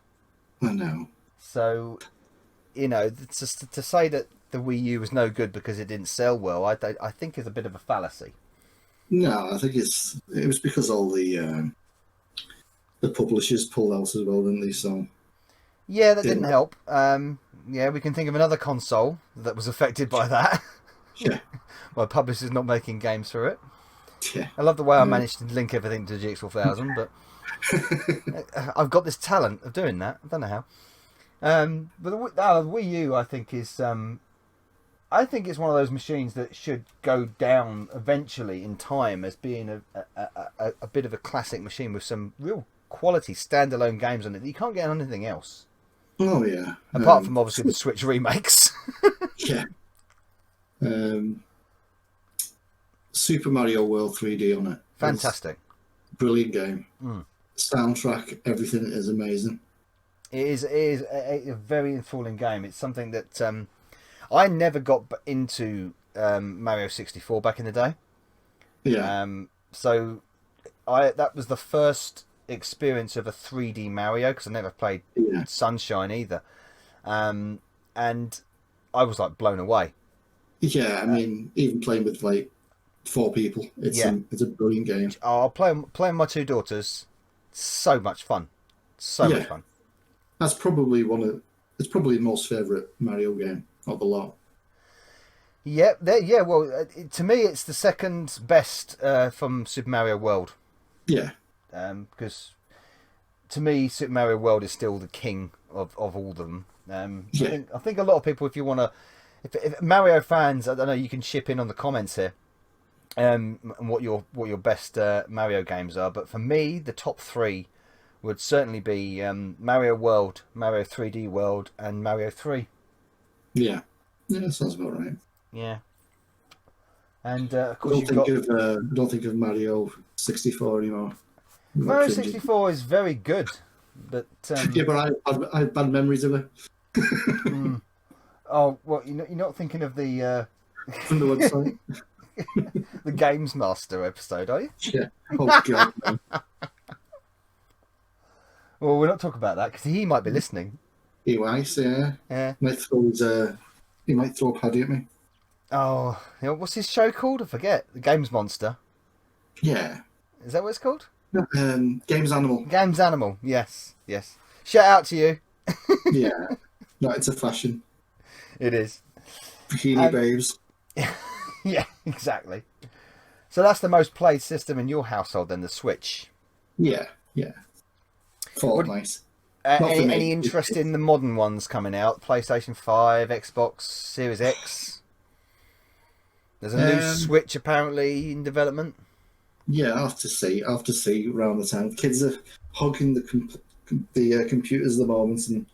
I know. So, to say that the Wii U was no good because it didn't sell well, I think is a bit of a fallacy. No, I think it was because all the publishers pulled out as well, didn't they? So yeah, that didn't help. We can think of another console that was affected by that. Yeah. Well, publishers not making games for it. Yeah. I love the way I managed to link everything to GX4000, but I've got this talent of doing that. I don't know how. But the Wii U, I think, is I think it's one of those machines that should go down eventually in time as being a bit of a classic machine with some real quality standalone games on it that you can't get on anything else. Oh yeah. Apart from obviously the Switch remakes. Yeah. Super Mario World 3D on it. Fantastic. Brilliant game. Soundtrack, everything is amazing. It is a very enthralling game. It's something that I never got into Mario 64 back in the day. Yeah. So that was the first experience of a 3D Mario, because I never played Sunshine either. And I was like blown away. Yeah, I mean, even playing with like 4 people, it's a brilliant game. I'll playing with my 2 daughters. So much fun. So much fun. That's probably it's probably the most favourite Mario game of the lot. Yeah, well, to me, it's the second best from Super Mario World. Yeah. Because to me, Super Mario World is still the king of all of them. I think a lot of people, if you want to, if Mario fans, I don't know, you can chip in on the comments here, and what your best Mario games are. But for me, the top three would certainly be Mario World, Mario 3D World, and Mario 3. Yeah, that sounds about right. Yeah. And of course, don't think of Mario 64 anymore. Mario 64 is very good, but yeah, but I have bad memories of it. Oh, well, you're not thinking of the from the website, the Games Master episode, are you? Yeah. Oh God. No. Well, we're not talking about that because he might be listening. He might, yeah. Yeah. He might throw a paddy at me. Oh, what's his show called? I forget. The Games Monster. Yeah. Is that what it's called? No, Games Animal. Games Animal. Yes. Shout out to you. Yeah. No, it's a fashion. It is. Bikini babes. Yeah, exactly. So that's the most played system in your household, then, the Switch. Yeah. Fortnite. Any interest in the modern ones coming out? PlayStation 5, Xbox Series X? There's a new Switch apparently in development. Yeah, I'll have to see around the town. Kids are hogging the computers at the moment, and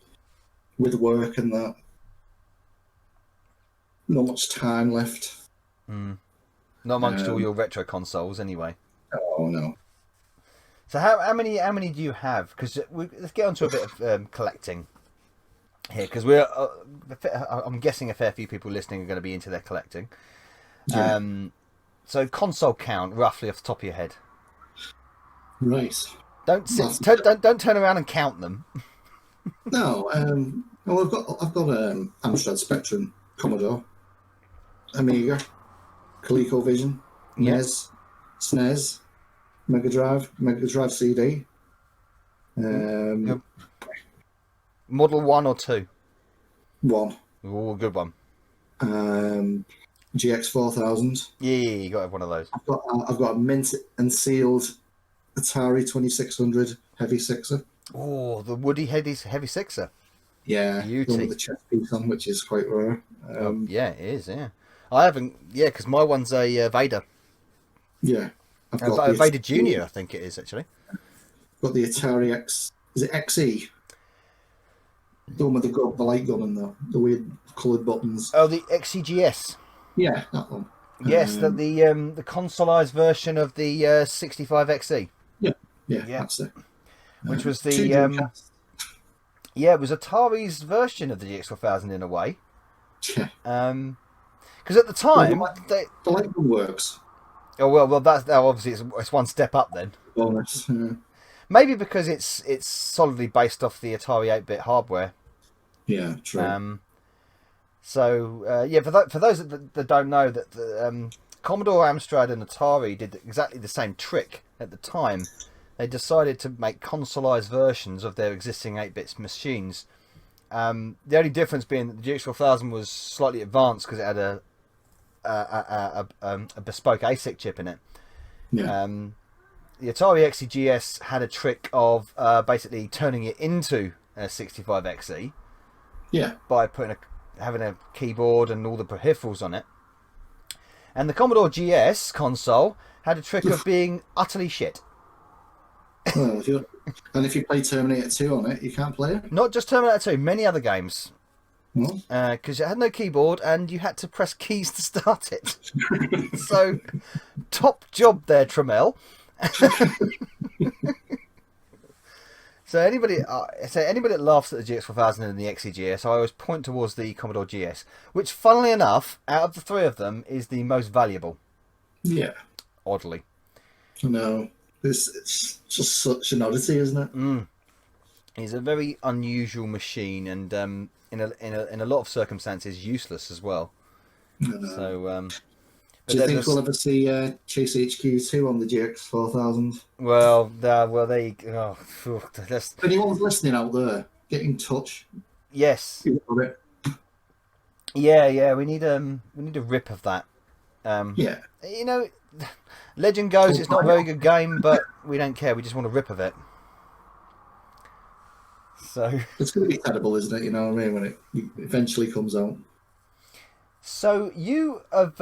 with work and that, not much time left. Not amongst all your retro consoles, anyway. Oh no. So how many do you have? Because let's get on to a bit of collecting here, because I'm guessing a fair few people listening are going to be into their collecting. Yeah. So console count, roughly off the top of your head. Right. Don't turn around and count them. No. Well, I've got Amstrad Spectrum, Commodore, Amiga, ColecoVision, NES, SNES, Mega Drive CD. Model 1 or 2? 1. Oh, good one. GX4000. Yeah, you got one of those. I've got a mint and sealed Atari 2600 Heavy Sixer. Oh, the Woody Heavy Sixer. Yeah, Beauty. with the chest piece on, which is quite rare. Yeah, it is. Yeah, I haven't. Yeah, because my one's a Vader. Yeah, I've got Vader Junior. I think it is actually. Got the Atari X. Is it XE? The one with the light gun and the weird coloured buttons. Oh, the XEGS. Yeah, that one. Yes, the consoleized version of the 65XE. Yeah, that's it. Which was the yeah, it was Atari's version of the GX4000 in a way. Yeah. Because at the time, the light gun works. Oh well, that's obviously it's one step up then. Bonus. Maybe because it's solidly based off the Atari 8-bit hardware. Yeah, true. So yeah, for those that don't know, that the Commodore, Amstrad, and Atari did exactly the same trick at the time. They decided to make consoleized versions of their existing 8-bit machines. The only difference being that the GX4000 was slightly advanced because it had a bespoke ASIC chip in it. Yeah. The Atari XEGS had a trick of basically turning it into a 65XE. Yeah. By having a keyboard and all the peripherals on it. And the Commodore GS console had a trick of being utterly shit. Well, if you play Terminator 2 on it, you can't play it. Not just Terminator 2, many other games. Because it had no keyboard and you had to press keys to start it. So, top job there, Trammell. So anybody that laughs at the GX4000 and the XEGS, I always point towards the Commodore GS, which, funnily enough, out of the three of them, is the most valuable. Yeah. Oddly. No, it's just such an oddity, isn't it? It's a very unusual machine, and in a lot of circumstances, useless as well. So. Do you think we'll ever see Chase HQ2 on the GX4000? Well, there you go. If anyone's listening out there, get in touch. Yes. Yeah. We need a rip of that. Yeah. You know, legend goes, it's not a very good game, but we don't care. We just want a rip of it. So it's going to be terrible, isn't it? You know what I mean? When it eventually comes out. So you have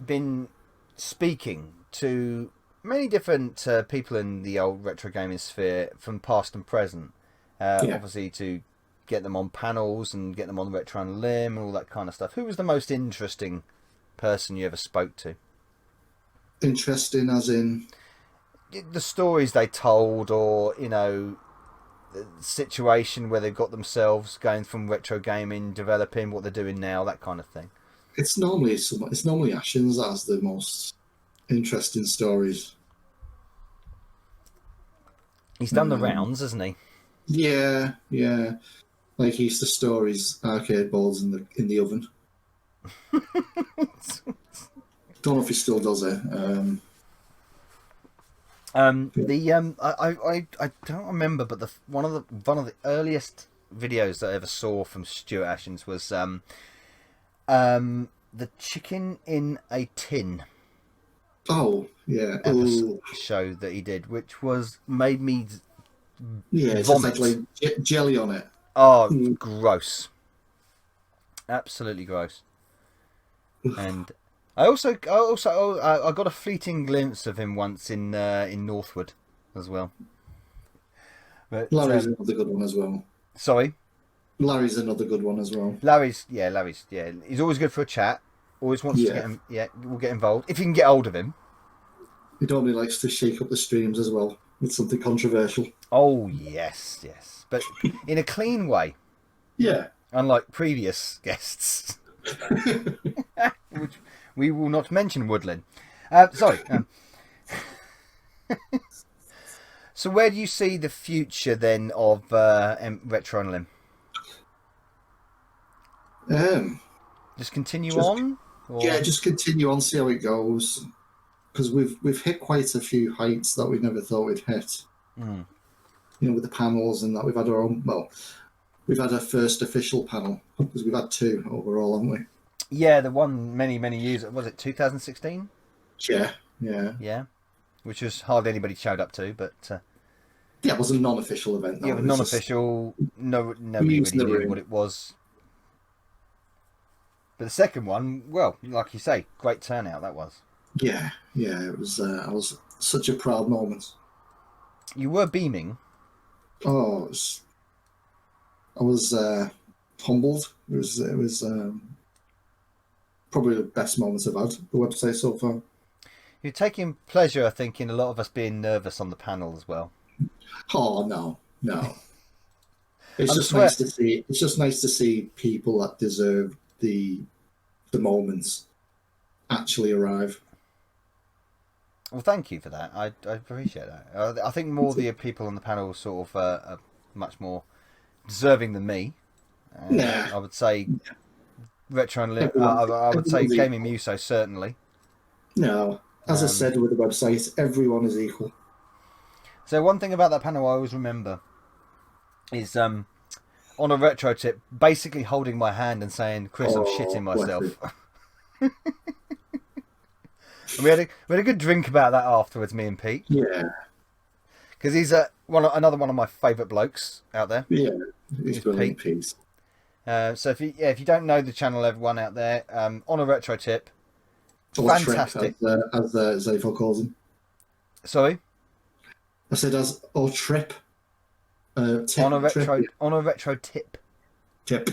been speaking to many different people in the old retro gaming sphere from past and present. Yeah. Obviously, to get them on panels and get them on RetroUnlim and all that kind of stuff. Who was the most interesting person you ever spoke to? Interesting, as in The stories they told, or the situation where they've got themselves going from retro gaming, developing what they're doing now, that kind of thing. it's normally Ashens that has the most interesting stories. He's done the rounds, hasn't he? Yeah, yeah. Like he used to store his arcade boards in the oven. Don't know if he still does it. I don't remember, but one of the earliest videos that I ever saw from Stuart Ashens was the chicken in a tin Oh, yeah. show that he did, which made me Yeah, vomit. it's like jelly on it. Oh, gross. Absolutely gross. And I got a fleeting glimpse of him once in Northwood as well. But Larry's another good one as well. sorry, Larry's another good one as well. Larry's he's always good for a chat. Always wants to get him. Yeah, we'll get involved if you can get hold of him. He normally likes to shake up the streams as well with something controversial. Oh yes, but in a clean way, Yeah. unlike previous guests, which we will not mention. Woodland. Sorry. So where do you see the future then of RetroUnlim? Just continue on? Or... Yeah, just continue on, see how it goes. Because we've hit quite a few heights that we never thought we'd hit. Mm. With the panels and that we've had our own. Well, we've had our first official panel because we've had 2 overall, haven't we? Yeah, the one many years. Was it 2016? Yeah. Which was hardly anybody showed up to, but yeah, it was a non-official event. Yeah, non-official. Nobody really knew what it was. But the second one, well, like you say, great turnout that was. Yeah, it was. I was such a proud moment. You were beaming. Oh, I was humbled. It was probably the best moments I've had the website so far. You're taking pleasure, I think, in a lot of us being nervous on the panel as well. Oh no! It's just nice to see. It's just nice to see people that deserve the moments actually arrive. Well, thank you for that. I appreciate that. I think more of the people on the panel sort of are much more deserving than me. I would say RetroUnlim. I would say Gaming Muso certainly. No, as I said with the website, everyone is equal. So one thing about that panel I always remember is on a retro tip, basically holding my hand and saying, "Chris, I'm shitting myself." And we had a good drink about that afterwards, me and Pete. Yeah, because he's another one of my favourite blokes out there. Yeah, he's brilliant, Pete. So if you don't know the channel, everyone out there, on a retro tip, fantastic. Trip, as Zafo calls him. Sorry, I said as or trip. Tip, on a retro tip. Tip.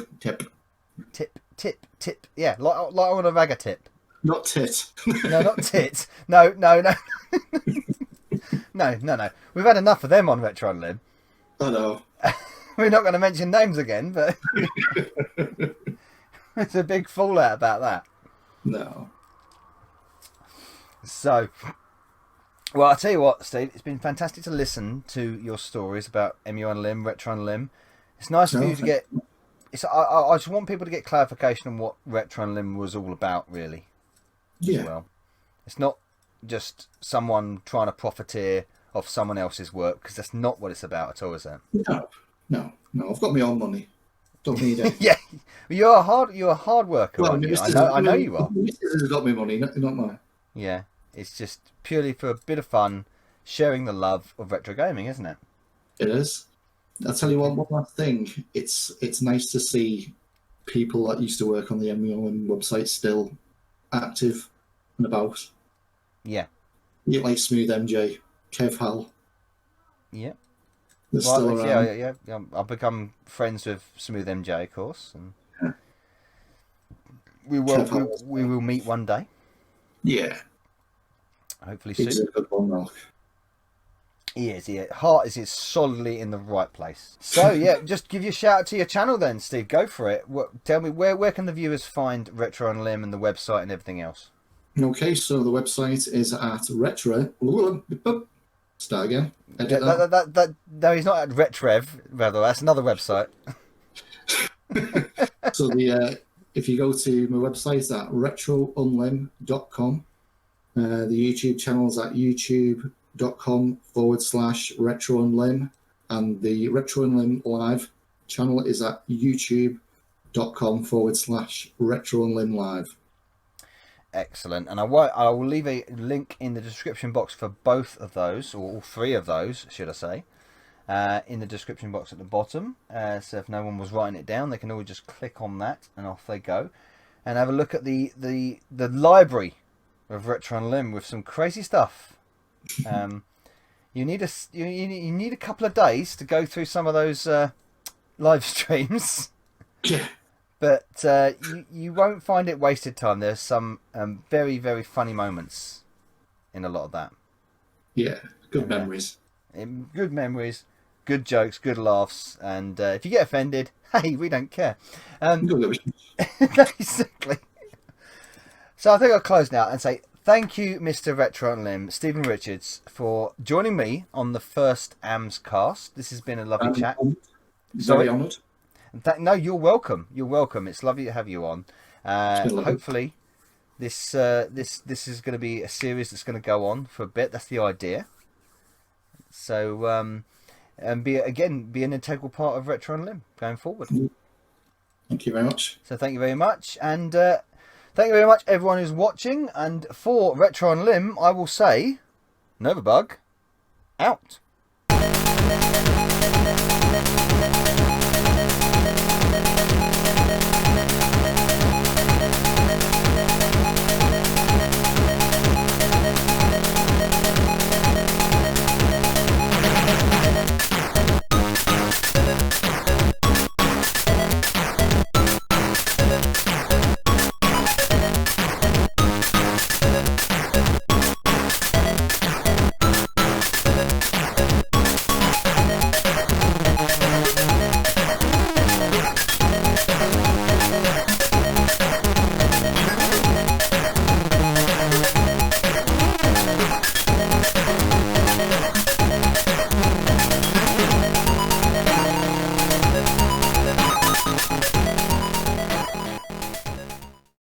Yeah, like on a ragga tip. Not tit. No, not tit. No. No. We've had enough of them on RetroUnlim. I know. We're not going to mention names again, but it's a big fallout about that. No. So, well, I'll tell you what, Steve, it's been fantastic to listen to your stories about RetroUnlim. It's nice for you to get... I just want people to get clarification on what RetroUnlim was all about, really. Yeah. Well, it's not just someone trying to profiteer off someone else's work, because that's not what it's about at all, is it? No. I've got my own money. Don't need it. Yeah, you're a hard worker, aren't you? I know you are. Mrs. has got my money, not mine. Yeah, it's just purely for a bit of fun, sharing the love of retro gaming, isn't it? It is. I'll tell you one last thing. It's nice to see people that used to work on the RetroUnlim website still active and about. Yeah. You like Smooth MJ, Kev Hal. Yeah. They're still around. Yeah. I've become friends with Smooth MJ, of course, and Yeah. we will Kev Hal. we will meet one day. Yeah. Hopefully He's soon. a good one, Mark. He is. Heart is solidly in the right place. So yeah, just give you a shout out to your channel then, Steve. Go for it. Tell me where can the viewers find RetroUnlim and the website and everything else? Okay, so the website is at retro. Start again. Edit No, he's not at Retrev. Rather, that's another website. So if you go to my website at retrounlim.com, the YouTube channel's at youtube.com/retrounlim, and the RetroUnlim live channel is at youtube.com/retrounlim live. Excellent, and I will leave a link in the description box for both of those, or all three of those, should I say, in the description box at the bottom. So if no one was writing it down, they can always just click on that, and off they go, and have a look at the library of RetroUnlim with some crazy stuff. You need a couple of days to go through some of those live streams. Yeah. But you won't find it wasted time. There's some very, very funny moments in a lot of that. Yeah, good memories. Good memories, good jokes, good laughs. And if you get offended, hey, we don't care. Basically. So I think I'll close now and say thank you, Mr. RetroUnlim, Stephen Richards, for joining me on the first Amscast. This has been a lovely chat. Very honoured. No, you're welcome. You're welcome. It's lovely to have you on. Hopefully, this is going to be a series that's going to go on for a bit. That's the idea. So, and be an integral part of RetroUnlim going forward. Thank you very much. So thank you very much, and thank you very much everyone who's watching. And for RetroUnlim, I will say, Novabug, out.